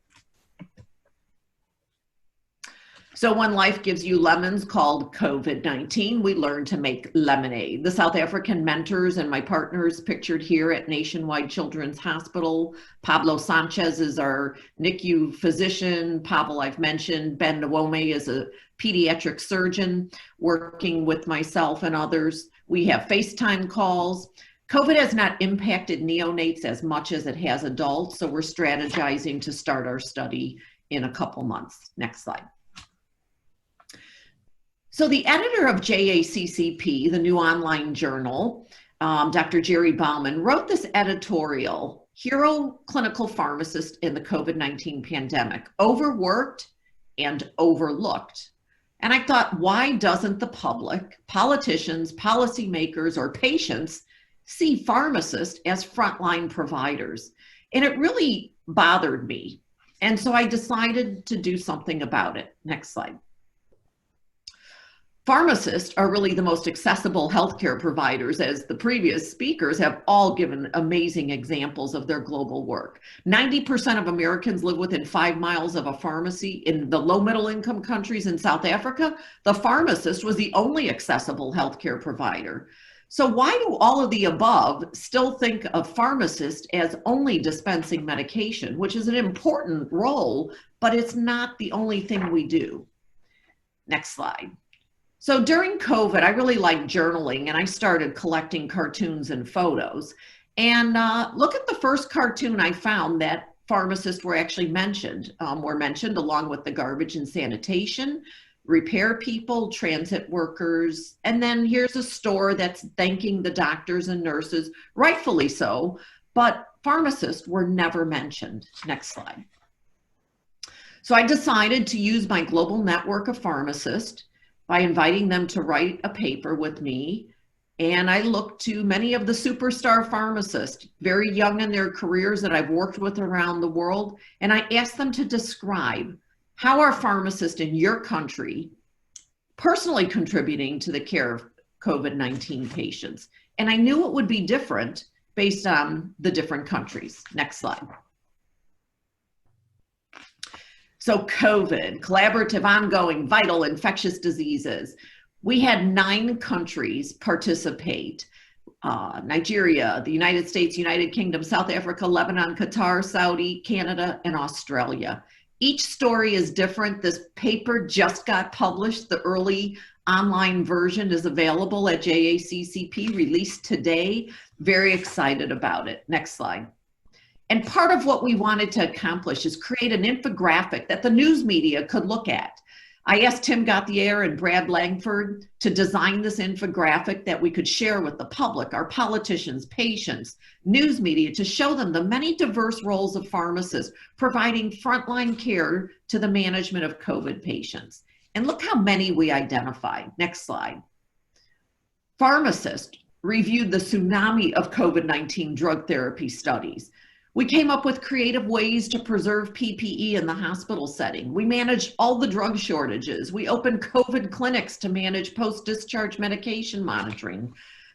So when life gives you lemons called COVID-19, we learn to make lemonade. The South African mentors and my partners pictured here at Nationwide Children's Hospital. Pablo Sanchez is our NICU physician. Pavel, I've mentioned. Ben Nwome is a pediatric surgeon working with myself and others. We have FaceTime calls. COVID has not impacted neonates as much as it has adults, so we're strategizing to start our study in a couple months. Next slide. So the editor of JACCP, the new online journal, Dr. Jerry Bauman, wrote this editorial, Hero Clinical Pharmacist in the COVID-19 Pandemic, Overworked and Overlooked. And I thought, why doesn't the public, politicians, policymakers, or patients see pharmacists as frontline providers? And it really bothered me. And so I decided to do something about it. Next slide. Pharmacists are really the most accessible healthcare providers, as the previous speakers have all given amazing examples of their global work. 90% of Americans live within 5 miles of a pharmacy. In the low middle income countries in South Africa, the pharmacist was the only accessible healthcare provider. So why do all of the above still think of pharmacists as only dispensing medication, which is an important role, but it's not the only thing we do? Next slide. So during COVID, I really liked journaling, and I started collecting cartoons and photos. And look at the first cartoon I found that pharmacists were actually mentioned, along with the garbage and sanitation, repair people, transit workers, and then here's a store that's thanking the doctors and nurses, rightfully so, but pharmacists were never mentioned. Next slide. So I decided to use my global network of pharmacists by inviting them to write a paper with me. And I looked to many of the superstar pharmacists, very young in their careers, that I've worked with around the world. And I asked them to describe how are pharmacists in your country personally contributing to the care of COVID-19 patients. And I knew it would be different based on the different countries. Next slide. So COVID, collaborative, ongoing, vital, infectious diseases. We had 9 countries participate. Nigeria, the United States, United Kingdom, South Africa, Lebanon, Qatar, Saudi, Canada, and Australia. Each story is different. This paper just got published. The early online version is available at JACCP, released today. Very excited about it. Next slide. And part of what we wanted to accomplish is create an infographic that the news media could look at. I asked Tim Gauthier and Brad Langford to design this infographic that we could share with the public, our politicians, patients, news media, to show them the many diverse roles of pharmacists providing frontline care to the management of COVID patients. And look how many we identified. Next slide. Pharmacists reviewed the tsunami of COVID-19 drug therapy studies. We came up with creative ways to preserve PPE in the hospital setting. We managed all the drug shortages. We opened COVID clinics to manage post-discharge medication monitoring.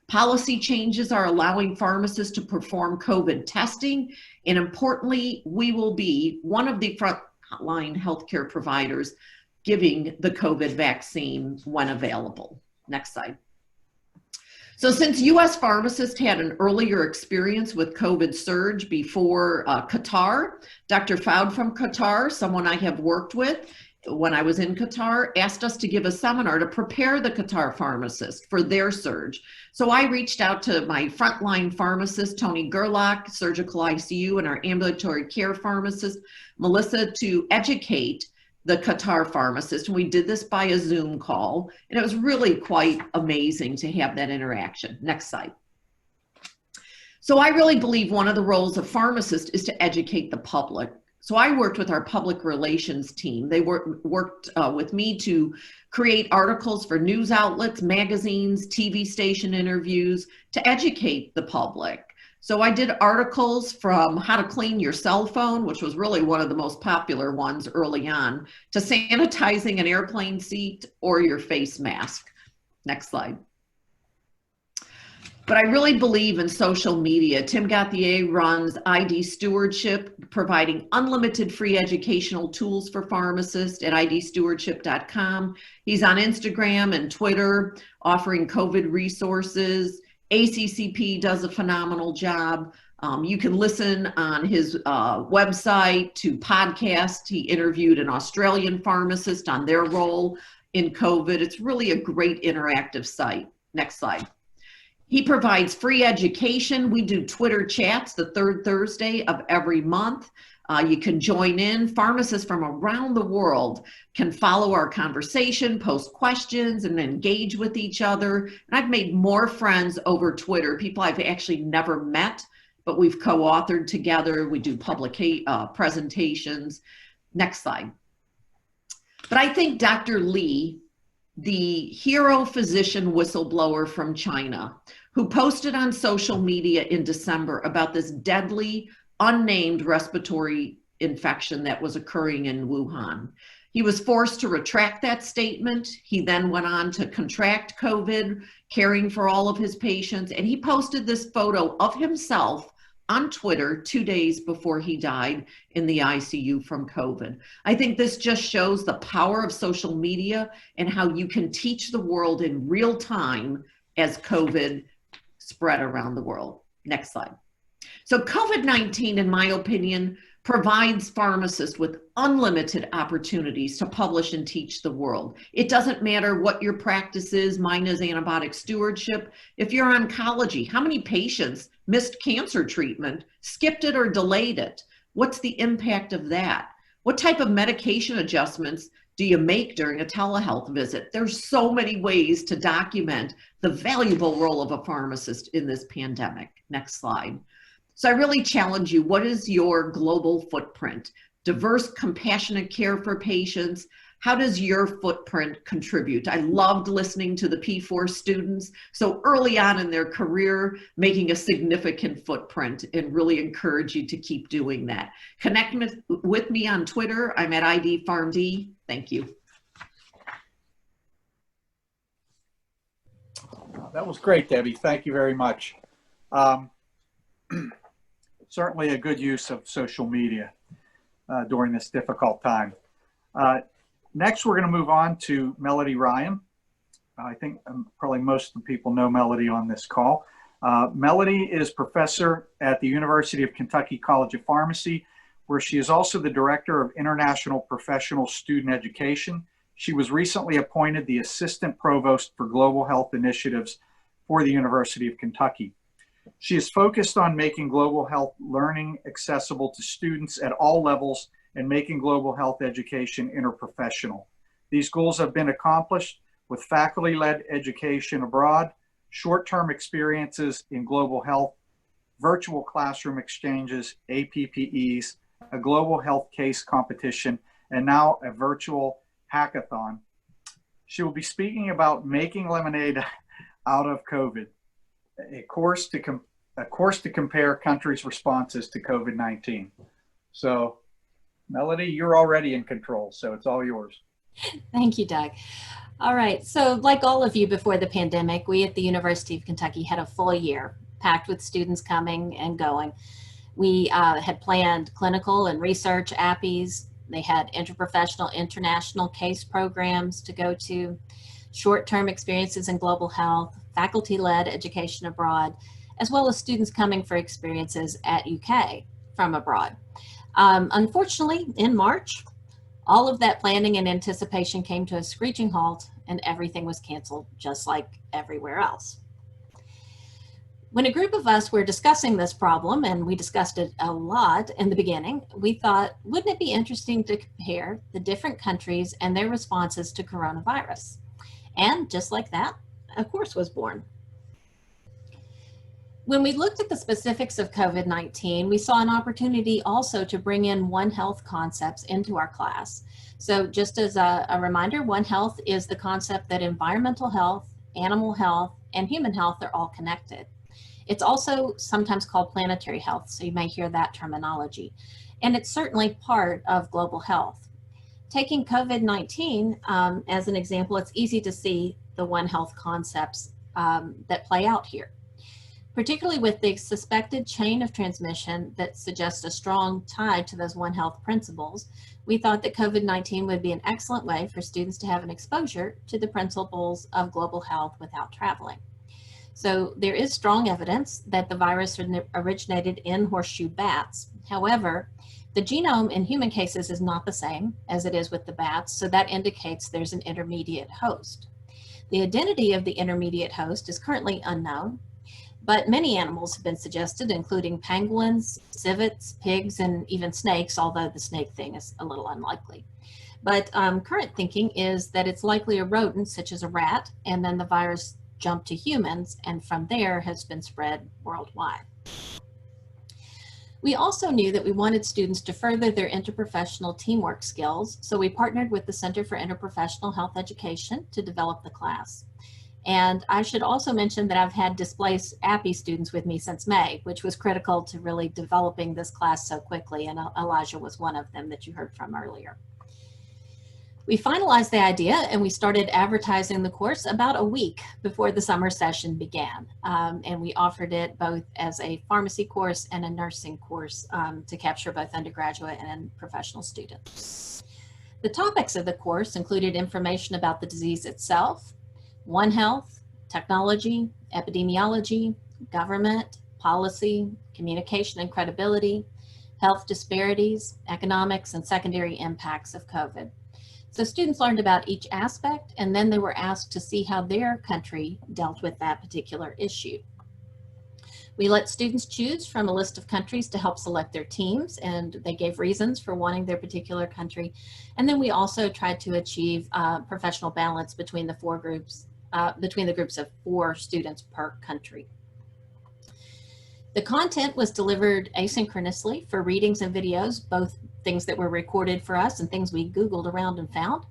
Policy changes are allowing pharmacists to perform COVID testing. And importantly, we will be one of the frontline healthcare providers giving the COVID vaccine when available. Next slide. So since US pharmacists had an earlier experience with COVID surge before Qatar, Dr. Fouad from Qatar, someone I have worked with when I was in Qatar, asked us to give a seminar to prepare the Qatar pharmacists for their surge. So I reached out to my frontline pharmacist, Tony Gerlach, surgical ICU, and our ambulatory care pharmacist, Melissa, to educate the Qatar pharmacist. And we did this by a Zoom call, and it was really quite amazing to have that interaction. Next slide. So I really believe one of the roles of pharmacists is to educate the public. So I worked with our public relations team. They worked with me to create articles for news outlets, magazines, TV station interviews to educate the public. So I did articles from how to clean your cell phone, which was really one of the most popular ones early on, to sanitizing an airplane seat or your face mask. Next slide. But I really believe in social media. Tim Gauthier runs ID Stewardship, providing unlimited free educational tools for pharmacists at idstewardship.com. He's on Instagram and Twitter, offering COVID resources. ACCP does a phenomenal job. You can listen on his website to podcasts. He interviewed an Australian pharmacist on their role in COVID. It's really a great interactive site. Next slide. He provides free education. We do Twitter chats the third Thursday of every month. You can join in. Pharmacists from around the world can follow our conversation, post questions, and engage with each other. And I've made more friends over Twitter, people I've actually never met, but we've co-authored together. We do public presentations. Next slide. But I think Dr. Li, the hero physician whistleblower from China, who posted on social media in December about this deadly, unnamed respiratory infection that was occurring in Wuhan. He was forced to retract that statement. He then went on to contract COVID, caring for all of his patients, and he posted this photo of himself on Twitter 2 days before he died in the ICU from COVID. I think this just shows the power of social media and how you can teach the world in real time as COVID spread around the world. Next slide. So COVID-19, in my opinion, provides pharmacists with unlimited opportunities to publish and teach the world. It doesn't matter what your practice is. Mine is antibiotic stewardship. If you're oncology, how many patients missed cancer treatment, skipped it or delayed it? What's the impact of that? What type of medication adjustments do you make during a telehealth visit? There's so many ways to document the valuable role of a pharmacist in this pandemic. Next slide. So I really challenge you, what is your global footprint? Diverse, compassionate care for patients. How does your footprint contribute? I loved listening to the P4 students so early on in their career, making a significant footprint, and really encourage you to keep doing that. Connect with me on Twitter. I'm at IDPharmD. Thank you. That was great, Debbie. Thank you very much. Certainly a good use of social media during this difficult time. Next, we're going to move on to Melody Ryan. I think probably most of the people know Melody on this call. Melody is professor at the University of Kentucky College of Pharmacy, where she is also the Director of International Professional Student Education. She was recently appointed the Assistant Provost for Global Health Initiatives for the University of Kentucky. She is focused on making global health learning accessible to students at all levels and making global health education interprofessional. These goals have been accomplished with faculty-led education abroad, short-term experiences in global health, virtual classroom exchanges, APPEs, a global health case competition, and now a virtual hackathon. She will be speaking about making lemonade out of COVID, a course to compare countries' responses to COVID-19. So, Melody, you're already in control, so it's all yours. Thank you, Doug. All right, so like all of you before the pandemic, we at the University of Kentucky had a full year packed with students coming and going. We had planned clinical and research APPEs. They had interprofessional international case programs to go to, short-term experiences in global health, faculty-led education abroad, as well as students coming for experiences at UK from abroad. Unfortunately, in March, all of that planning and anticipation came to a screeching halt and everything was canceled, just like everywhere else. When a group of us were discussing this problem, and we discussed it a lot in the beginning, we thought, wouldn't it be interesting to compare the different countries and their responses to coronavirus? And just like that, a course was born. When we looked at the specifics of COVID-19, we saw an opportunity also to bring in One Health concepts into our class. So just as a reminder, One Health is the concept that environmental health, animal health, and human health are all connected. It's also sometimes called planetary health, so you may hear that terminology. And it's certainly part of global health. Taking COVID-19 as an example, it's easy to see the One Health concepts that play out here, particularly with the suspected chain of transmission that suggests a strong tie to those One Health principles. We thought that COVID-19 would be an excellent way for students to have an exposure to the principles of global health without traveling. So there is strong evidence that the virus originated in horseshoe bats. However, the genome in human cases is not the same as it is with the bats, so that indicates there's an intermediate host. The identity of the intermediate host is currently unknown, But many animals have been suggested, including penguins, civets, pigs, and even snakes, although the snake thing is a little unlikely. But current thinking is that it's likely a rodent, such as a rat, and then the virus jumped to humans, and from there has been spread worldwide. We also knew that we wanted students to further their interprofessional teamwork skills, so we partnered with the Center for Interprofessional Health Education to develop the class. And I should also mention that I've had displaced APPE students with me since May, which was critical to really developing this class so quickly, and Elijah was one of them that you heard from earlier. We finalized the idea and we started advertising the course about a week before the summer session began. And we offered it both as a pharmacy course and a nursing course to capture both undergraduate and professional students. The topics of the course included information about the disease itself, One Health, technology, epidemiology, government, policy, communication and credibility, health disparities, economics, and secondary impacts of COVID. So students learned about each aspect, and then they were asked to see how their country dealt with that particular issue. We let students choose from a list of countries to help select their teams, and they gave reasons for wanting their particular country. And then we also tried to achieve professional balance between the groups of 4 students per country. The content was delivered asynchronously for readings and videos, both things that were recorded for us and things we Googled around and found.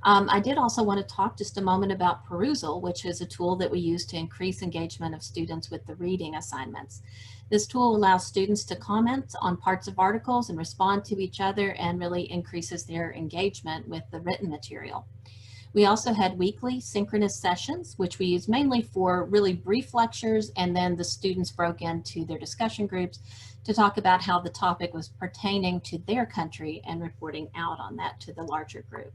I did also want to talk just a moment about Perusal, which is a tool that we use to increase engagement of students with the reading assignments. This tool allows students to comment on parts of articles and respond to each other, and really increases their engagement with the written material. We also had weekly synchronous sessions, which we use mainly for really brief lectures, and then the students broke into their discussion groups to talk about how the topic was pertaining to their country and reporting out on that to the larger group.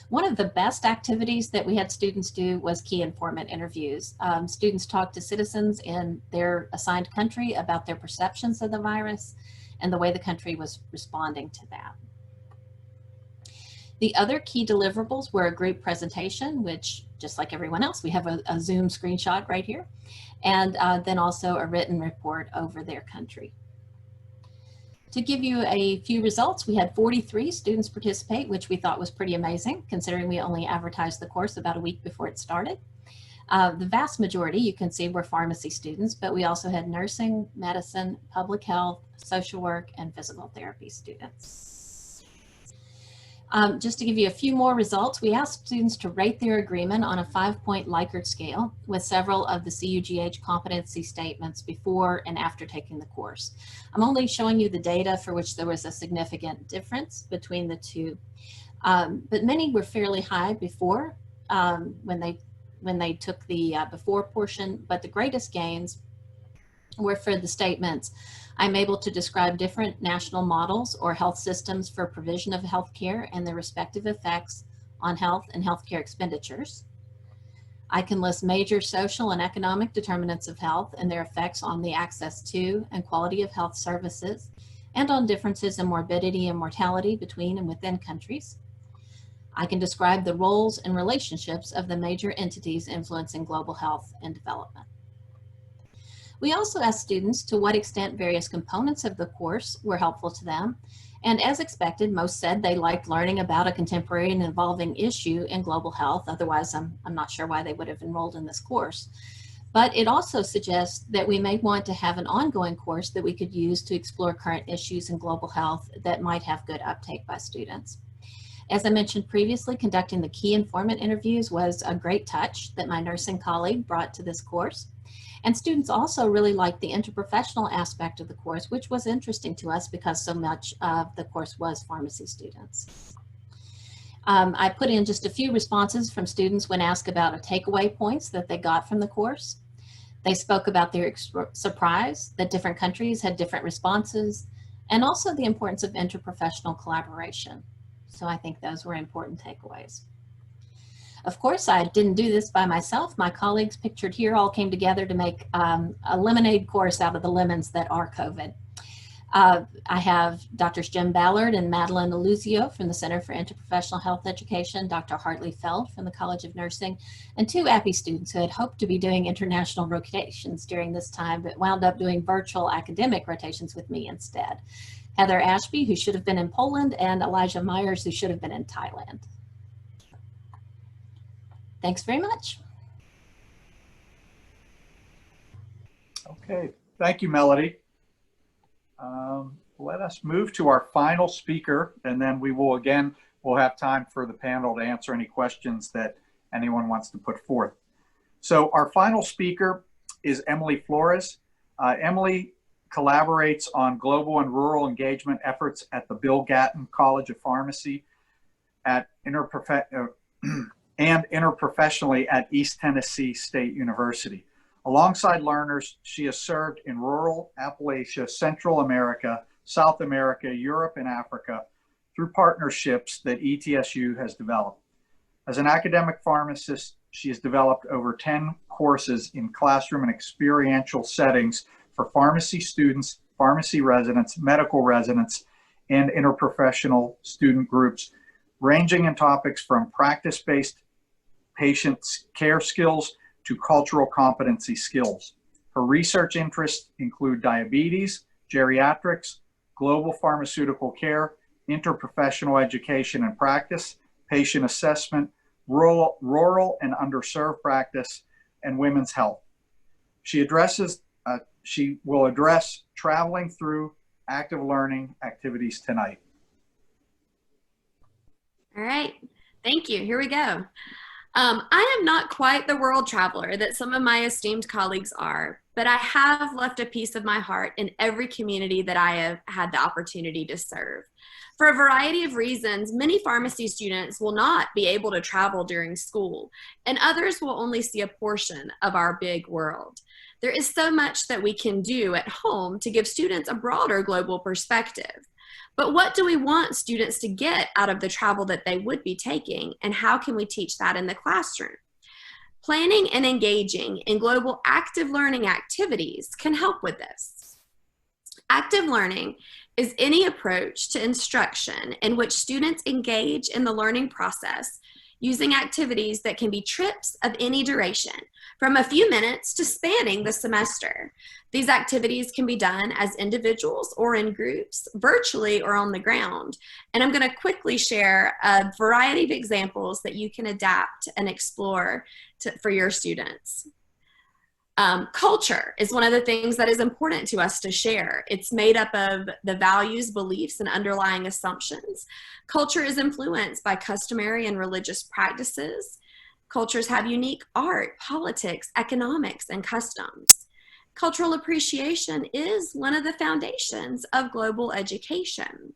One of the best activities that we had students do was key informant interviews. Students talked to citizens in their assigned country about their perceptions of the virus and the way the country was responding to that. The other key deliverables were a group presentation, which, just like everyone else, we have a Zoom screenshot right here, and then also a written report over their country. To give you a few results, we had 43 students participate, which we thought was pretty amazing, considering we only advertised the course about a week before it started. The vast majority, you can see, were pharmacy students, but we also had nursing, medicine, public health, social work, and physical therapy students. Just to give you a few more results, we asked students to rate their agreement on a 5-point Likert scale with several of the CUGH competency statements before and after taking the course. I'm only showing you the data for which there was a significant difference between the two, but many were fairly high before when they took the before portion, but the greatest gains were for the statements. I'm able to describe different national models or health systems for provision of healthcare and their respective effects on health and healthcare expenditures. I can list major social and economic determinants of health and their effects on the access to and quality of health services, and on differences in morbidity and mortality between and within countries. I can describe the roles and relationships of the major entities influencing global health and development. We also asked students to what extent various components of the course were helpful to them. And as expected, most said they liked learning about a contemporary and evolving issue in global health. Otherwise, I'm not sure why they would have enrolled in this course. But it also suggests that we may want to have an ongoing course that we could use to explore current issues in global health that might have good uptake by students. As I mentioned previously, conducting the key informant interviews was a great touch that my nursing colleague brought to this course. And students also really liked the interprofessional aspect of the course, which was interesting to us because so much of the course was pharmacy students. I put in just a few responses from students when asked about takeaway points that they got from the course. They spoke about their surprise that different countries had different responses, and also the importance of interprofessional collaboration. So I think those were important takeaways. Of course, I didn't do this by myself. My colleagues pictured here all came together to make a lemonade course out of the lemons that are COVID. I have Drs. Jim Ballard and Madeline Aluzio from the Center for Interprofessional Health Education, Dr. Hartley Feld from the College of Nursing, and 2 APPE students who had hoped to be doing international rotations during this time, but wound up doing virtual academic rotations with me instead. Heather Ashby, who should have been in Poland, and Elijah Myers, who should have been in Thailand. Thanks very much. Okay, thank you, Melody. Let us move to our final speaker, and then we'll have time for the panel to answer any questions that anyone wants to put forth. So our final speaker is Emily Flores. Emily collaborates on global and rural engagement efforts at the Bill Gatton College of Pharmacy and interprofessionally at East Tennessee State University. Alongside learners, she has served in rural Appalachia, Central America, South America, Europe, and Africa through partnerships that ETSU has developed. As an academic pharmacist, she has developed over 10 courses in classroom and experiential settings for pharmacy students, pharmacy residents, medical residents, and interprofessional student groups, ranging in topics from practice-based patient care skills to cultural competency skills. Her research interests include diabetes, geriatrics, global pharmaceutical care, interprofessional education and practice, patient assessment, rural and underserved practice, and women's health. She will address traveling through active learning activities tonight. All right, thank you. Here we go. I am not quite the world traveler that some of my esteemed colleagues are, but I have left a piece of my heart in every community that I have had the opportunity to serve. For a variety of reasons, many pharmacy students will not be able to travel during school, and others will only see a portion of our big world. There is so much that we can do at home to give students a broader global perspective. But what do we want students to get out of the travel that they would be taking, and how can we teach that in the classroom? Planning and engaging in global active learning activities can help with this. Active learning is any approach to instruction in which students engage in the learning process using activities that can be trips of any duration, from a few minutes to spanning the semester. These activities can be done as individuals or in groups, virtually or on the ground. And I'm going to quickly share a variety of examples that you can adapt and explore for your students. Culture is one of the things that is important to us to share. It's made up of the values, beliefs, and underlying assumptions. Culture is influenced by customary and religious practices. Cultures have unique art, politics, economics, and customs. Cultural appreciation is one of the foundations of global education.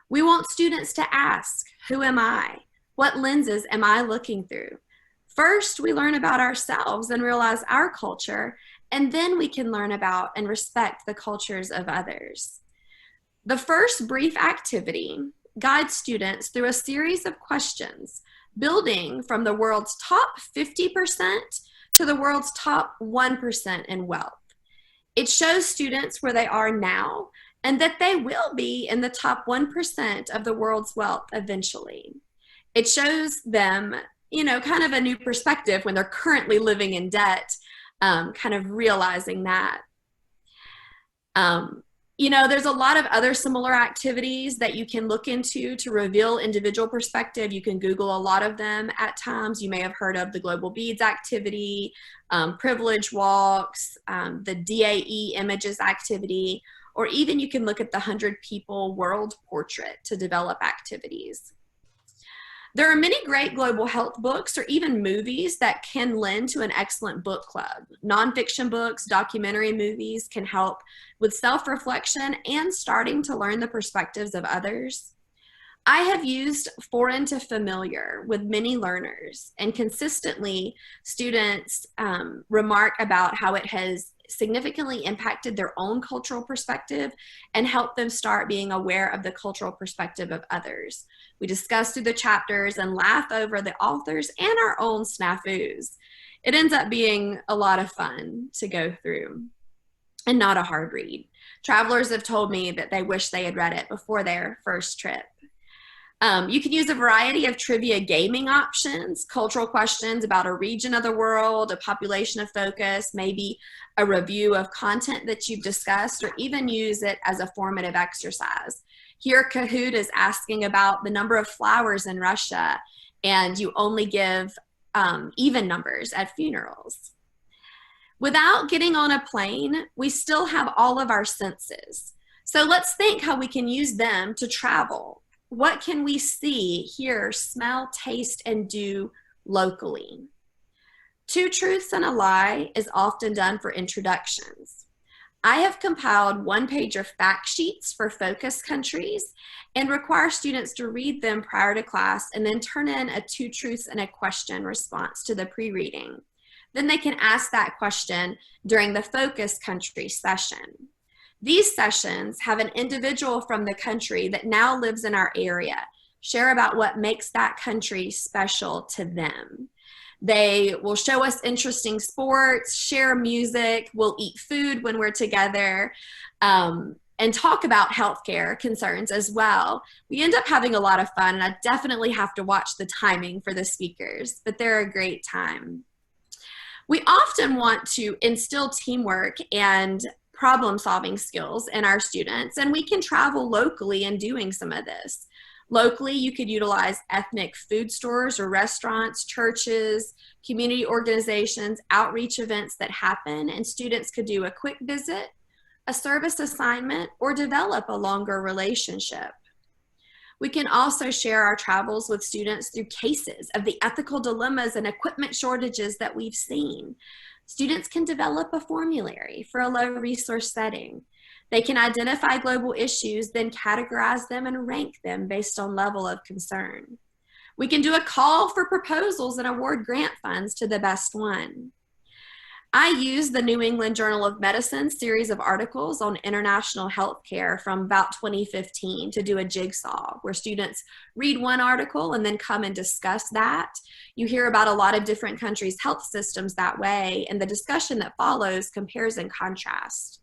We want students to ask, who am I? What lenses am I looking through? First, we learn about ourselves and realize our culture, and then we can learn about and respect the cultures of others. The first brief activity guides students through a series of questions, building from the world's top 50% to the world's top 1% in wealth. It shows students where they are now and that they will be in the top 1% of the world's wealth eventually. It shows them, kind of a new perspective when they're currently living in debt, kind of realizing that. There's a lot of other similar activities that you can look into to reveal individual perspective. You can Google a lot of them at times. You may have heard of the Global Beads activity, Privilege Walks, the DAE Images activity, or even you can look at the 100 People World Portrait to develop activities. There are many great global health books or even movies that can lend to an excellent book club. Nonfiction books, documentary movies can help with self-reflection and starting to learn the perspectives of others. I have used Foreign to Familiar with many learners, and consistently students remark about how it has significantly impacted their own cultural perspective and helped them start being aware of the cultural perspective of others. We discuss through the chapters and laugh over the authors and our own snafus. It ends up being a lot of fun to go through and not a hard read. Travelers have told me that they wish they had read it before their first trip. You can use a variety of trivia gaming options, cultural questions about a region of the world, a population of focus, maybe a review of content that you've discussed, or even use it as a formative exercise. Here, Kahoot is asking about the number of flowers in Russia, and you only give even numbers at funerals. Without getting on a plane, we still have all of our senses. So let's think how we can use them to travel. What can we see, hear, smell, taste, and do locally? Two truths and a lie is often done for introductions. I have compiled one-pager fact sheets for focus countries and require students to read them prior to class and then turn in a two truths and a question response to the pre-reading. Then they can ask that question during the focus country session. These sessions have an individual from the country that now lives in our area share about what makes that country special to them. They will show us interesting sports, share music, we'll eat food when we're together, and talk about healthcare concerns as well. We end up having a lot of fun, and I definitely have to watch the timing for the speakers, but they're a great time. We often want to instill teamwork and problem-solving skills in our students, and we can travel locally in doing some of this. Locally, you could utilize ethnic food stores or restaurants, churches, community organizations, outreach events that happen, and students could do a quick visit, a service assignment, or develop a longer relationship. We can also share our travels with students through cases of the ethical dilemmas and equipment shortages that we've seen. Students can develop a formulary for a low resource setting. They can identify global issues, then categorize them and rank them based on level of concern. We can do a call for proposals and award grant funds to the best one. I use the New England Journal of Medicine series of articles on international healthcare from about 2015 to do a jigsaw where students read one article and then come and discuss that. You hear about a lot of different countries' health systems that way, and the discussion that follows compares and contrasts.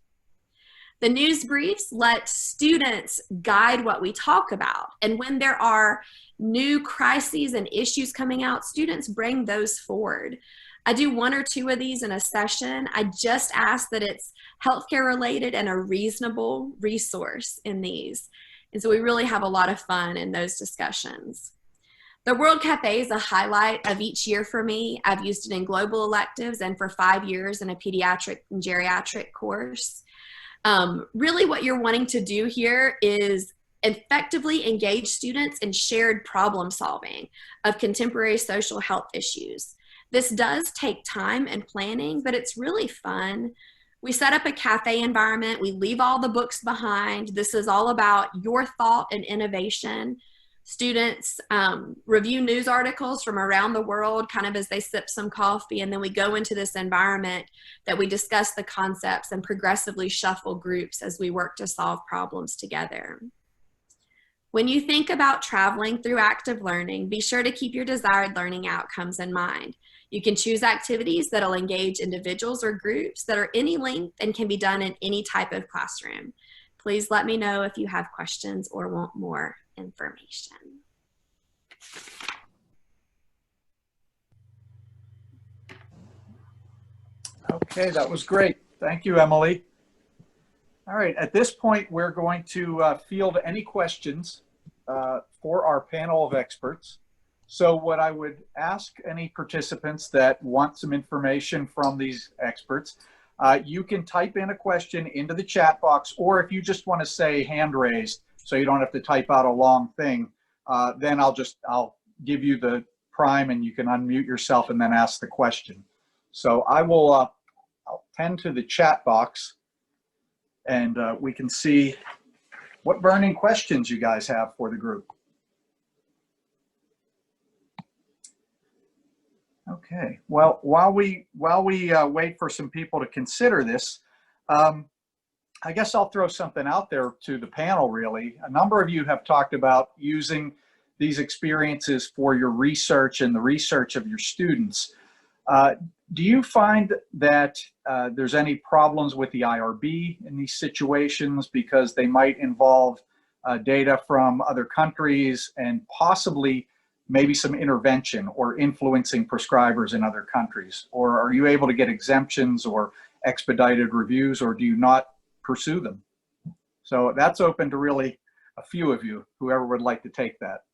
The news briefs let students guide what we talk about, and when there are new crises and issues coming out, students bring those forward. I do one or two of these in a session. I just ask that it's healthcare related and a reasonable resource in these. And so we really have a lot of fun in those discussions. The World Cafe is a highlight of each year for me. I've used it in global electives and for 5 years in a pediatric and geriatric course. Really what you're wanting to do here is effectively engage students in shared problem solving of contemporary social health issues. This does take time and planning, but it's really fun. We set up a cafe environment. We leave all the books behind. This is all about your thought and innovation. Students review news articles from around the world kind of as they sip some coffee, and then we go into this environment that we discuss the concepts and progressively shuffle groups as we work to solve problems together. When you think about traveling through active learning, be sure to keep your desired learning outcomes in mind. You can choose activities that'll engage individuals or groups that are any length and can be done in any type of classroom. Please let me know if you have questions or want more information. Okay, that was great. Thank you, Emily. All right, at this point, we're going to field any questions for our panel of experts. So what I would ask any participants that want some information from these experts, you can type in a question into the chat box, or if you just want to say hand raised, so you don't have to type out a long thing, then I'll give you the prime and you can unmute yourself and then ask the question. So I'll tend to the chat box, and we can see what burning questions you guys have for the group. Okay, well, while we wait for some people to consider this, I guess I'll throw something out there to the panel, really. A number of you have talked about using these experiences for your research and the research of your students. Do you find that there's any problems with the IRB in these situations because they might involve data from other countries and possibly maybe some intervention or influencing prescribers in other countries? Or are you able to get exemptions or expedited reviews, or do you not pursue them? So that's open to really a few of you, whoever would like to take that.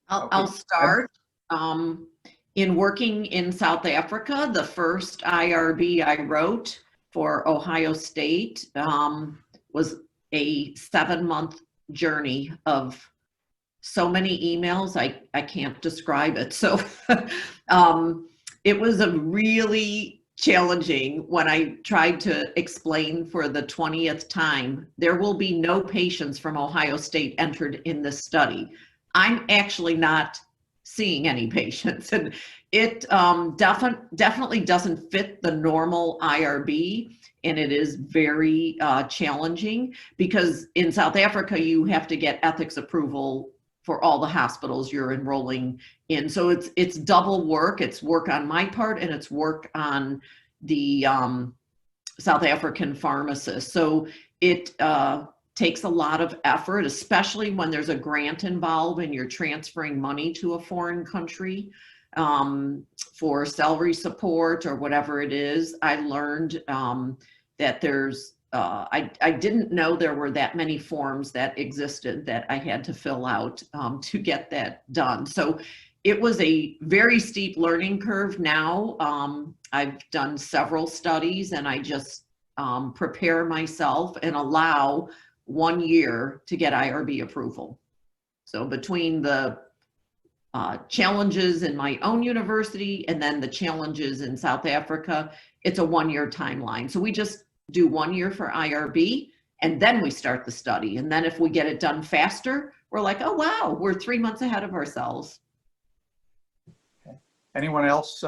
I'll start. In working in South Africa, the first IRB I wrote for Ohio State was a 7-month journey of so many emails, I can't describe it. So it was a really challenging when I tried to explain for the 20th time, there will be no patients from Ohio State entered in this study. I'm actually not seeing any patients, and it definitely doesn't fit the normal IRB, and it is very challenging because in South Africa you have to get ethics approval for all the hospitals you're enrolling in. So it's double work. It's work on my part and it's work on the South African pharmacist. So it takes a lot of effort, especially when there's a grant involved and you're transferring money to a foreign country for salary support or whatever it is. I learned that there's I didn't know there were that many forms that existed that I had to fill out to get that done. So it was a very steep learning curve. Now I've done several studies and I just prepare myself and allow 1 year to get IRB approval. So between the challenges in my own university and then the challenges in South Africa, it's a 1-year timeline. So we just do 1 year for IRB and then we start the study. And then if we get it done faster, we're like, oh, wow, we're 3 months ahead of ourselves. Okay. Anyone else?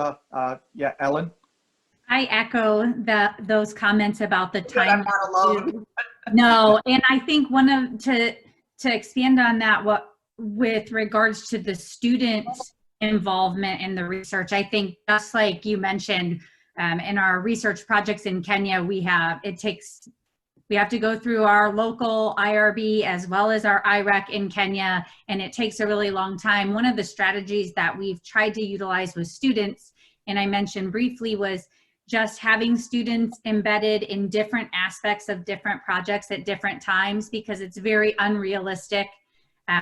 Yeah, Ellen? I echo those comments about the time. I'm not alone. No, and I think to expand on that, with regards to the student involvement in the research, I think just like you mentioned, in our research projects in Kenya, we have to go through our local IRB as well as our IREC in Kenya, and it takes a really long time. One of the strategies that we've tried to utilize with students, and I mentioned briefly, was just having students embedded in different aspects of different projects at different times, because it's very unrealistic.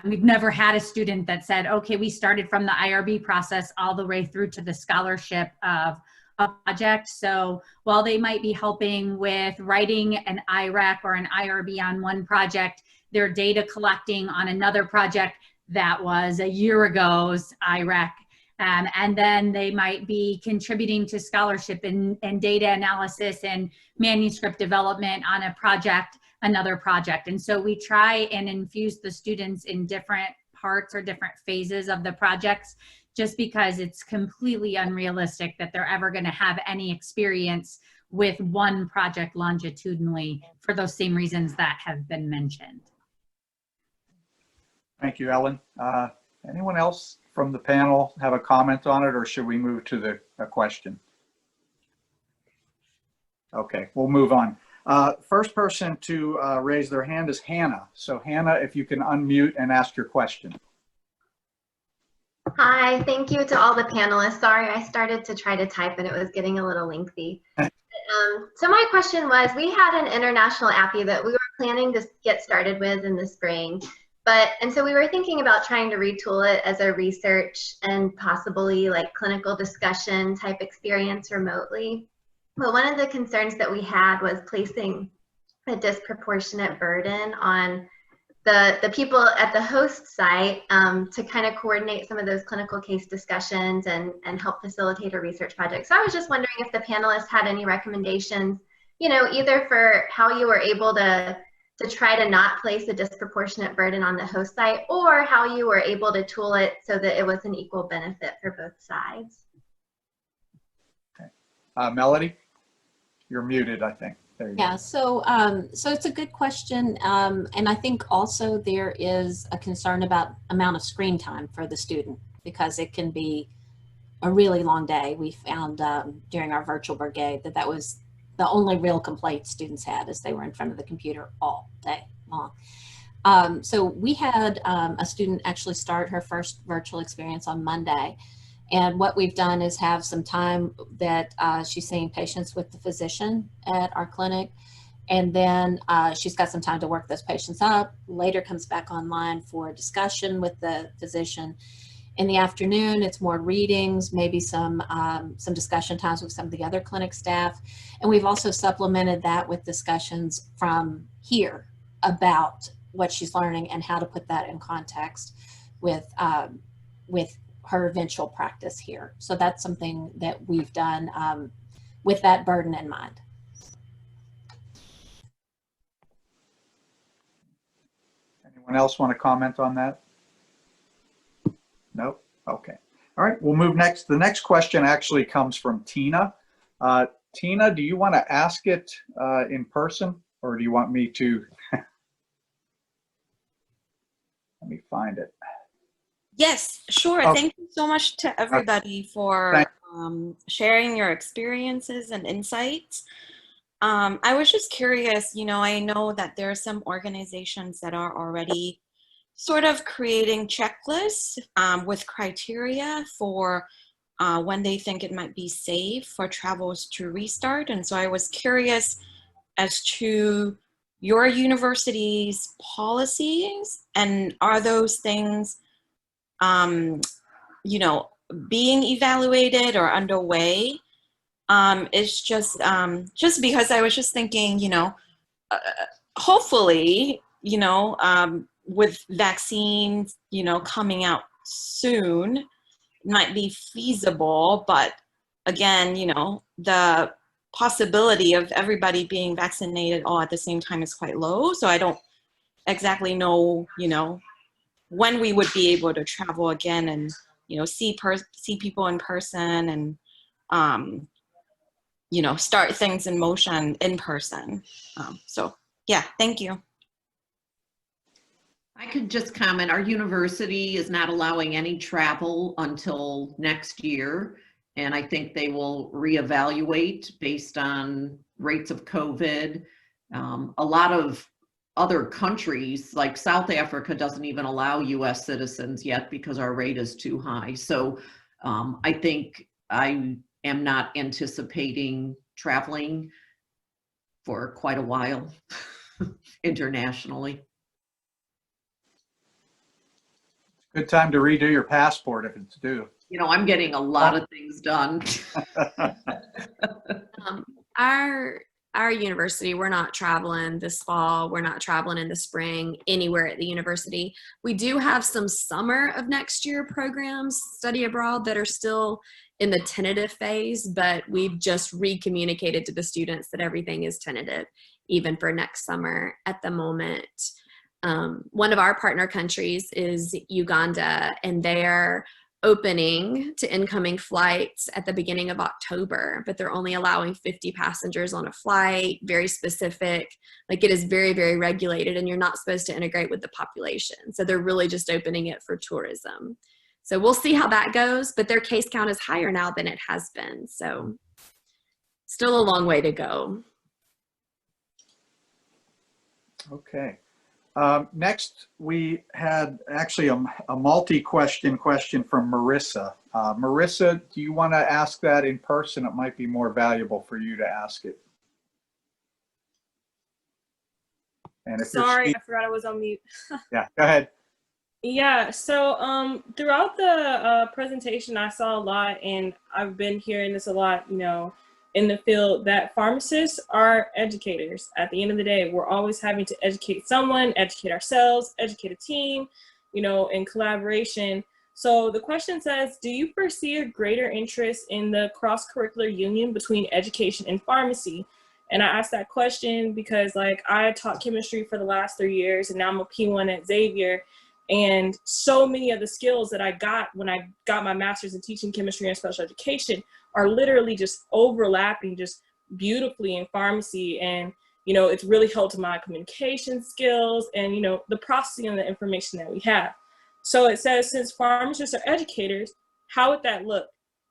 We've never had a student that said, okay, we started from the IRB process all the way through to the scholarship of a project. So while they might be helping with writing an IREC or an IRB on one project, they're data collecting on another project that was a year ago's IREC. And then they might be contributing to scholarship and data analysis and manuscript development on a project, another project. And so we try and infuse the students in different parts or different phases of the projects, just because it's completely unrealistic that they're ever going to have any experience with one project longitudinally for those same reasons that have been mentioned. Thank you, Ellen. Anyone else from the panel have a comment on it, or should we move to the question? Okay, we'll move on. First person to raise their hand is Hannah. So Hannah, if you can unmute and ask your question. Hi, thank you to all the panelists. Sorry, I started to try to type and it was getting a little lengthy. So my question was, we had an international appy that we were planning to get started with in the spring. And so we were thinking about trying to retool it as a research and possibly like clinical discussion type experience remotely. But one of the concerns that we had was placing a disproportionate burden on the people at the host site to kind of coordinate some of those clinical case discussions and help facilitate a research project. So I was just wondering if the panelists had any recommendations, you know, either for how you were able to try to not place a disproportionate burden on the host site, or how you were able to tool it so that it was an equal benefit for both sides. Okay. Melody, you're muted, I think. There you Yeah, so it's a good question, and I think also there is a concern about amount of screen time for the student, because it can be a really long day. We found during our virtual brigade that was the only real complaint students had, is they were in front of the computer all day long. So we had a student actually start her first virtual experience on Monday. And what we've done is have some time that she's seeing patients with the physician at our clinic. And then she's got some time to work those patients up. Later comes back online for discussion with the physician. In the afternoon, it's more readings, maybe some discussion times with some of the other clinic staff. And we've also supplemented that with discussions from here about what she's learning and how to put that in context with her eventual practice here. So that's something that we've done with that burden in mind. Anyone else want to comment on that? Nope. Okay. All right. We'll move next. The next question actually comes from Tina. Tina, do you want to ask it in person, or do you want me to? Let me find it. Yes, sure. Oh. Thank you so much to everybody for sharing your experiences and insights. I was just curious, you know, I know that there are some organizations that are already sort of creating checklists with criteria for when they think it might be safe for travels to restart. And so I was curious as to your university's policies, and are those things, you know, being evaluated or underway? It's just because I was just thinking, you know, hopefully, you know, with vaccines, you know, coming out soon, it might be feasible, but again, you know, the possibility of everybody being vaccinated all at the same time is quite low. So I don't exactly know, you know, when we would be able to travel again and, you know, see people in person and, you know, start things in motion in person. So yeah, thank you. I could just comment, our university is not allowing any travel until next year. And I think they will reevaluate based on rates of COVID. A lot of other countries, like South Africa, doesn't even allow US citizens yet because our rate is too high. So I think I am not anticipating traveling for quite a while internationally. Good time to redo your passport if it's due. You know, I'm getting a lot of things done. Our university, we're not traveling this fall. We're not traveling in the spring anywhere at the university. We do have some summer of next year programs, study abroad, that are still in the tentative phase, but we've just re-communicated to the students that everything is tentative, even for next summer at the moment. One of our partner countries is Uganda, and they're opening to incoming flights at the beginning of October, but they're only allowing 50 passengers on a flight, very specific. Like, it is very, very regulated, and you're not supposed to integrate with the population. So they're really just opening it for tourism. So we'll see how that goes, but their case count is higher now than it has been. So still a long way to go. Okay. Next, we had actually a multi-question question from Marissa. Marissa, do you want to ask that in person? It might be more valuable for you to ask it. And if Sorry, I forgot I was on mute. Yeah, go ahead. Yeah, so throughout the presentation, I saw a lot, and I've been hearing this a lot, you know, in the field, that pharmacists are educators. At the end of the day, we're always having to educate someone, educate ourselves, educate a team, you know, in collaboration. So the question says, do you foresee a greater interest in the cross-curricular union between education and pharmacy? And I asked that question because, like, I taught chemistry for the last 3 years, and now I'm a P1 at Xavier. And so many of the skills that I got when I got my master's in teaching chemistry and special education are literally just overlapping just beautifully in pharmacy. And, you know, it's really helped my communication skills and, you know, the processing of the information that we have. So it says, since pharmacists are educators, how would that look?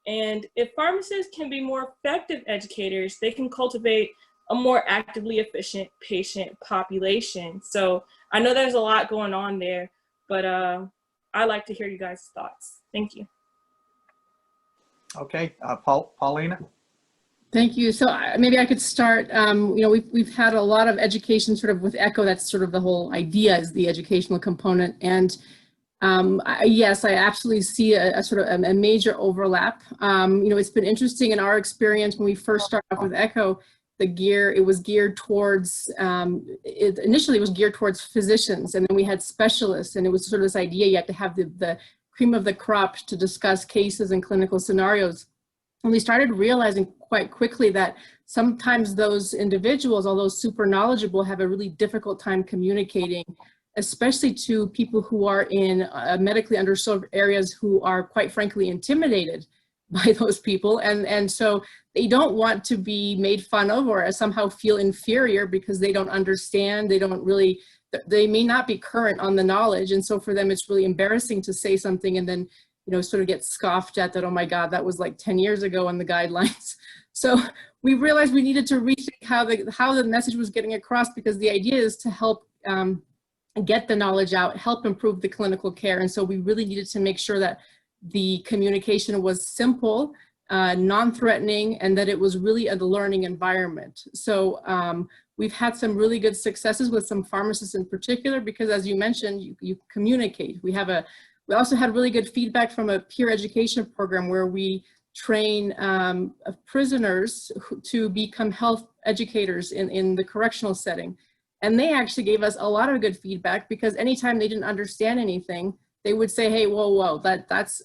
And if pharmacists can be more effective educators, they can cultivate a more actively efficient patient population. So I know there's a lot going on there, but I'd like to hear you guys' thoughts. Thank you. Okay, Paulina? Thank you. So maybe I could start. You know, we've had a lot of education sort of with ECHO. That's sort of the whole idea, is the educational component. And yes, I absolutely see a sort of a major overlap. You know, it's been interesting in our experience when we first started off with ECHO. It was geared towards, initially it was geared towards physicians, and then we had specialists, and it was sort of this idea you had to have the cream of the crop to discuss cases and clinical scenarios. And we started realizing quite quickly that sometimes those individuals, although super knowledgeable, have a really difficult time communicating, especially to people who are in medically underserved areas who are, quite frankly, intimidated by those people. And so they don't want to be made fun of or somehow feel inferior because they don't understand, they may not be current on the knowledge. And so for them, it's really embarrassing to say something and then, you know, sort of get scoffed at that, oh my God, that was like 10 years ago on the guidelines. So we realized we needed to rethink how the message was getting across, because the idea is to help get the knowledge out, help improve the clinical care. And so we really needed to make sure that the communication was simple, non-threatening, and that it was really a learning environment. So we've had some really good successes with some pharmacists in particular, because as you mentioned, you communicate. We also had really good feedback from a peer education program where we train prisoners to become health educators in the correctional setting. And they actually gave us a lot of good feedback, because anytime they didn't understand anything, they would say, hey, whoa,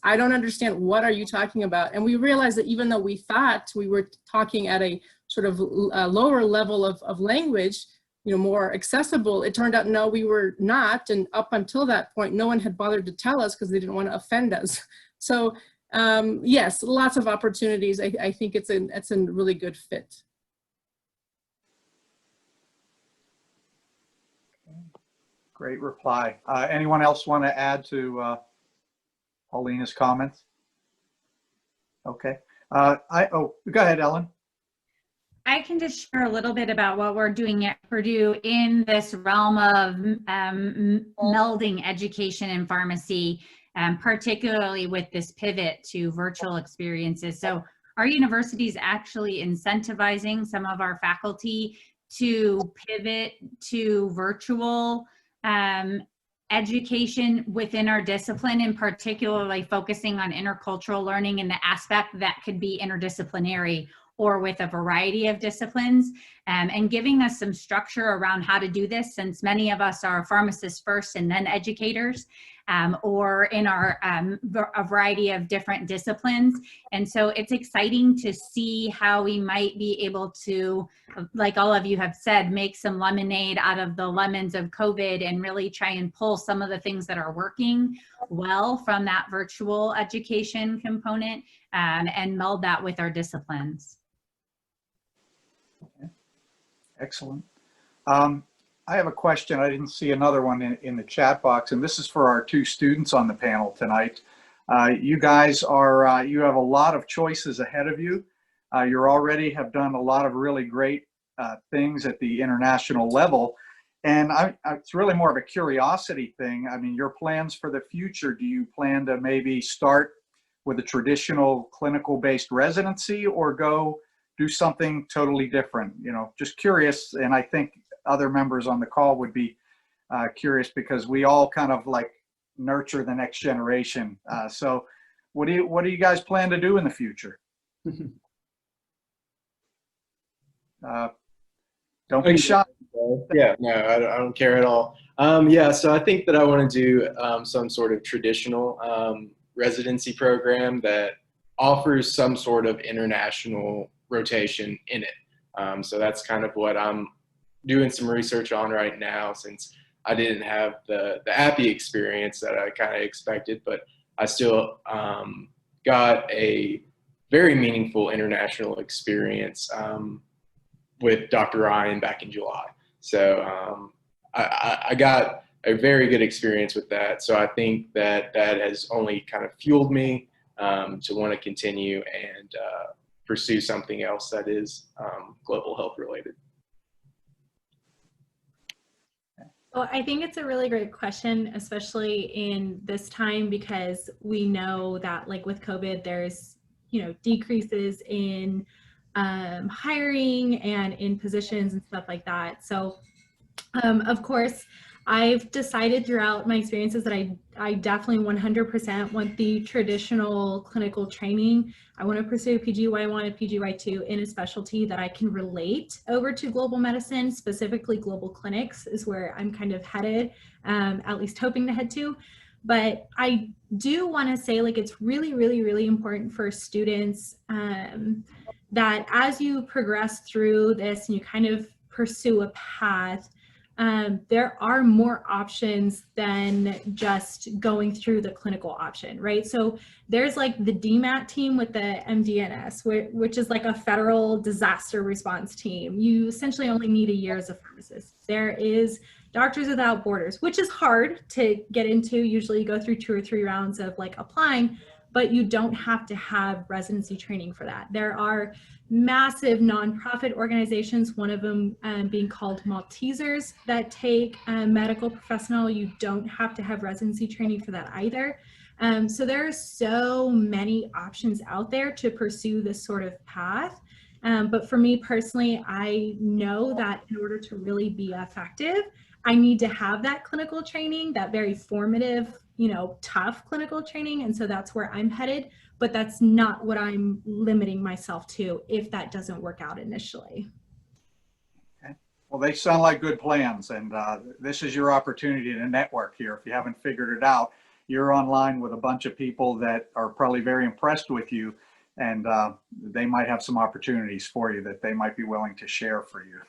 I don't understand. What are you talking about? And we realized that even though we thought we were talking at a sort of lower level of language, you know, more accessible, it turned out, no, we were not. And up until that point, no one had bothered to tell us because they didn't want to offend us. So yes, lots of opportunities. I think it's a really good fit. Great reply. Anyone else want to add to Paulina's comments? Okay. Go ahead, Ellen. I can just share a little bit about what we're doing at Purdue in this realm of melding education and pharmacy, particularly with this pivot to virtual experiences. So our university is actually incentivizing some of our faculty to pivot to virtual education within our discipline, and particularly focusing on intercultural learning and the aspect that could be interdisciplinary or with a variety of disciplines, and giving us some structure around how to do this, since many of us are pharmacists first and then educators, or in a variety of different disciplines. And so it's exciting to see how we might be able to, like all of you have said, make some lemonade out of the lemons of COVID and really try and pull some of the things that are working well from that virtual education component, and meld that with our disciplines. Okay. Excellent. I have a question. I didn't see another one in the chat box, and this is for our two students on the panel tonight. You guys are, you have a lot of choices ahead of you. You already have done a lot of really great things at the international level. And it's really more of a curiosity thing. I mean, your plans for the future, do you plan to maybe start with a traditional clinical-based residency or go do something totally different? You know, just curious. And I think other members on the call would be curious, because we all kind of like nurture the next generation. So what do you guys plan to do in the future? Don't be shy. Yeah, no, I don't care at all. Yeah, so I think that I want to do some sort of traditional residency program that offers some sort of international rotation in it. So that's kind of what I'm doing some research on right now, since I didn't have the APPE experience that I kind of expected, but I still got a very meaningful international experience with Dr. Ryan back in July. So I got a very good experience with that. So I think that has only kind of fueled me to want to continue and pursue something else that is global health related? Well, I think it's a really great question, especially in this time, because we know that like with COVID, there's, decreases in hiring and in positions and stuff like that. So of course, I've decided throughout my experiences that I definitely 100% want the traditional clinical training. I want to pursue PGY1 and PGY2 in a specialty that I can relate over to global medicine, specifically global clinics is where I'm kind of headed, at least hoping to head to. But I do want to say, like, it's really, really, really important for students that as you progress through this and you kind of pursue a path, there are more options than just going through the clinical option, right? So there's like the DMAT team with the MDNS, which is like a federal disaster response team. You essentially only need a year as a pharmacist. There is Doctors Without Borders, which is hard to get into. Usually you go through 2 or 3 rounds of like applying, but you don't have to have residency training for that. There are massive nonprofit organizations, one of them being called Maltesers, that take a medical professional. You don't have to have residency training for that either. So there are so many options out there to pursue this sort of path. But for me personally, I know that in order to really be effective, I need to have that clinical training, that very formative, tough clinical training. And so that's where I'm headed, but that's not what I'm limiting myself to if that doesn't work out initially. Okay. Well, they sound like good plans, and this is your opportunity to network here. If you haven't figured it out, you're online with a bunch of people that are probably very impressed with you, and they might have some opportunities for you that they might be willing to share for you.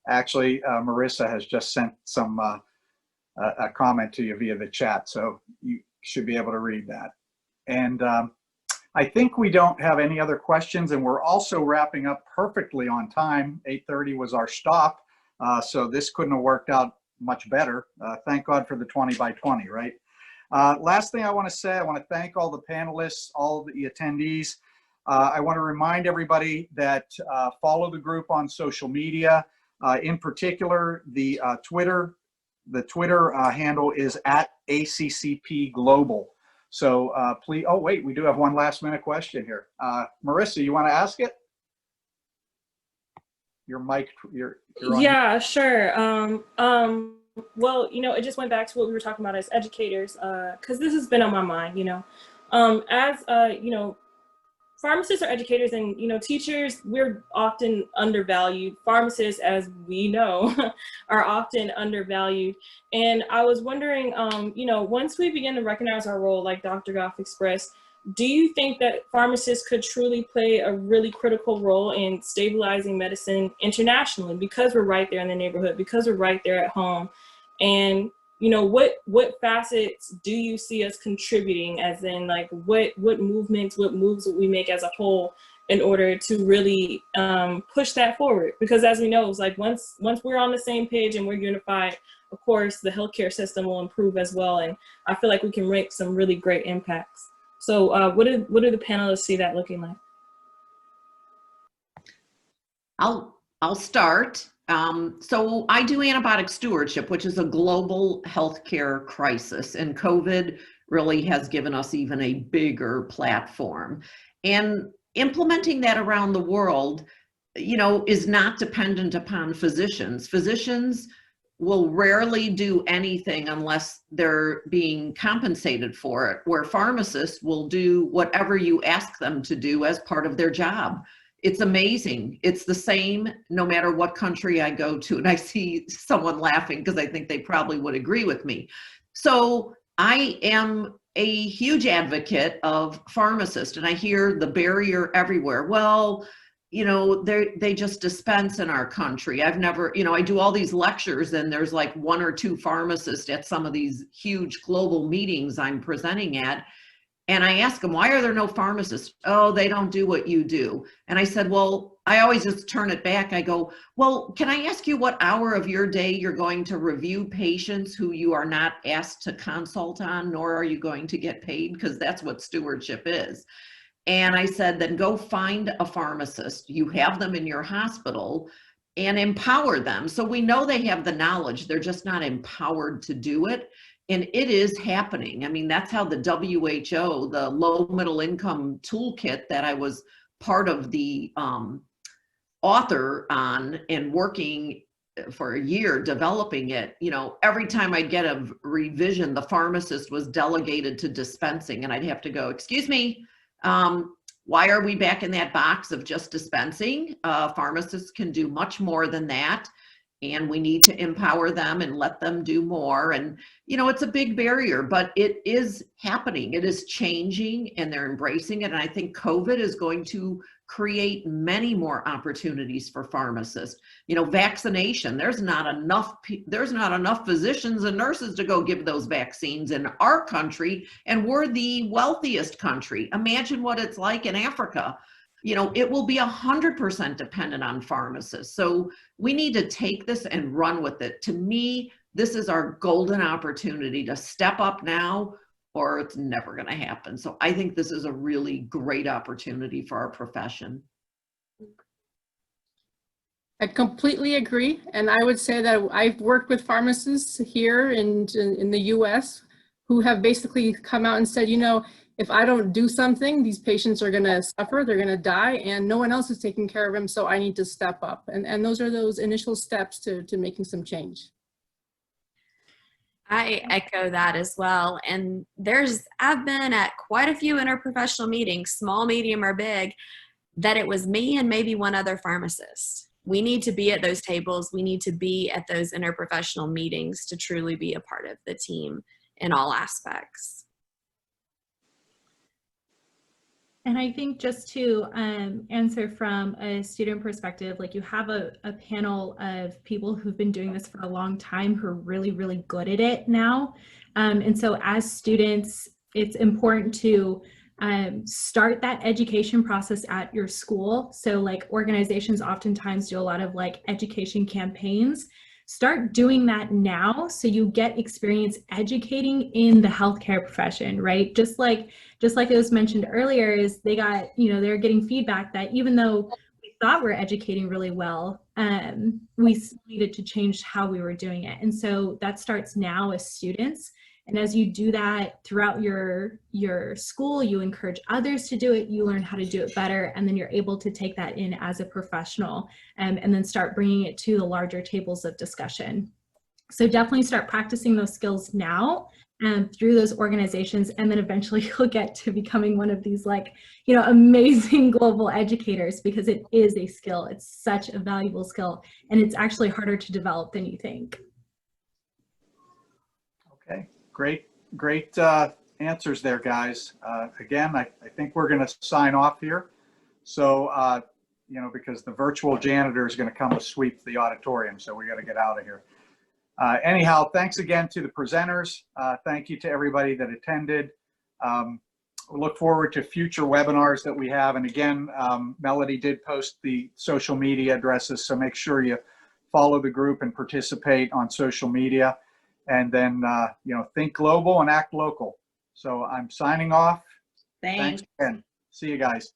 Actually, Marissa has just sent some a comment to you via the chat, so you should be able to read that. And I think we don't have any other questions, and we're also wrapping up perfectly on time. 8:30 was our stop, so this couldn't have worked out much better. Thank God for the 20 by 20, right? Last thing I want to say, I want to thank all the panelists, all the attendees. I want to remind everybody that follow the group on social media. In particular, the Twitter handle is @ACCP Global. So please, oh wait, we do have one last minute question here. Marissa, you want to ask it? Your mic, you're on. Yeah, sure. Well, it just went back to what we were talking about as educators, because this has been on my mind, as, pharmacists are educators, and, teachers, we're often undervalued. Pharmacists, as we know, are often undervalued. And I was wondering, once we begin to recognize our role, like Dr. Goff expressed, do you think that pharmacists could truly play a really critical role in stabilizing medicine internationally, because we're right there in the neighborhood, because we're right there at home? And what facets do you see us contributing, as in like what movements, what moves would we make as a whole in order to really push that forward? Because as we know, it's like once we're on the same page and we're unified, of course, the healthcare system will improve as well. And I feel like we can make some really great impacts. So what do the panelists see that looking like? I'll start. So I do antibiotic stewardship, which is a global healthcare crisis, and COVID really has given us even a bigger platform. And implementing that around the world, is not dependent upon physicians. Physicians will rarely do anything unless they're being compensated for it, where pharmacists will do whatever you ask them to do as part of their job. It's amazing. It's the same no matter what country I go to. And I see someone laughing because I think they probably would agree with me. So I am a huge advocate of pharmacists, and I hear the barrier everywhere. Well, they just dispense in our country. I've never, I do all these lectures, and there's like 1 or 2 pharmacists at some of these huge global meetings I'm presenting at. And I asked them, why are there no pharmacists? Oh, they don't do what you do. And I said, well, I always just turn it back. I go, well, can I ask you what hour of your day you're going to review patients who you are not asked to consult on, nor are you going to get paid? Because that's what stewardship is. And I said, then go find a pharmacist. You have them in your hospital, and empower them. So we know they have the knowledge. They're just not empowered to do it. And it is happening. I mean, that's how the WHO, the low middle income toolkit that I was part of the author on and working for a year developing it, you know, every time I'd get a revision, the pharmacist was delegated to dispensing, and I'd have to go, excuse me, why are we back in that box of just dispensing? Pharmacists can do much more than that, and we need to empower them and let them do more. And, you know, it's a big barrier, but it is happening. It is changing, and they're embracing it. And I think COVID is going to create many more opportunities for pharmacists. You know, vaccination, there's not enough physicians and nurses to go give those vaccines in our country, and we're the wealthiest country. Imagine what it's like in Africa. You know, it will be 100% dependent on pharmacists. So we need to take this and run with it. To me, this is our golden opportunity to step up now, or it's never going to happen. So I think this is a really great opportunity for our profession. I completely agree. And I would say that I've worked with pharmacists here in the US who have basically come out and said, you know, if I don't do something, these patients are going to suffer, they're going to die, and no one else is taking care of them, so I need to step up. And those are those initial steps to making some change. I echo that as well. And I've been at quite a few interprofessional meetings, small, medium, or big, that it was me and maybe one other pharmacist. We need to be at those tables. We need to be at those interprofessional meetings to truly be a part of the team in all aspects. And I think just to answer from a student perspective, like you have a panel of people who've been doing this for a long time who are really, really good at it now. And so as students, it's important to start that education process at your school. So like organizations oftentimes do a lot of like education campaigns. Start doing that now so you get experience educating in the healthcare profession, right? Just like it was mentioned earlier, is they got, you know, they're getting feedback that even though we thought we're educating really well, we needed to change how we were doing it. And so that starts now as students. And as you do that throughout your school, you encourage others to do it, you learn how to do it better, and then you're able to take that in as a professional and then start bringing it to the larger tables of discussion. So definitely start practicing those skills now and through those organizations, and then eventually you'll get to becoming one of these, like, you know, amazing global educators, because it is a skill. It's such a valuable skill, and it's actually harder to develop than you think. Okay. Great answers there, guys. Again, I think we're going to sign off here. So, you know, because the virtual janitor is going to come to sweep the auditorium, so we got to get out of here. Anyhow, thanks again to the presenters. Thank you to everybody that attended. We look forward to future webinars that we have. And again, Melody did post the social media addresses, so make sure you follow the group and participate on social media. And then, you know, think global and act local. So I'm signing off. Thanks. Thanks again. See you guys.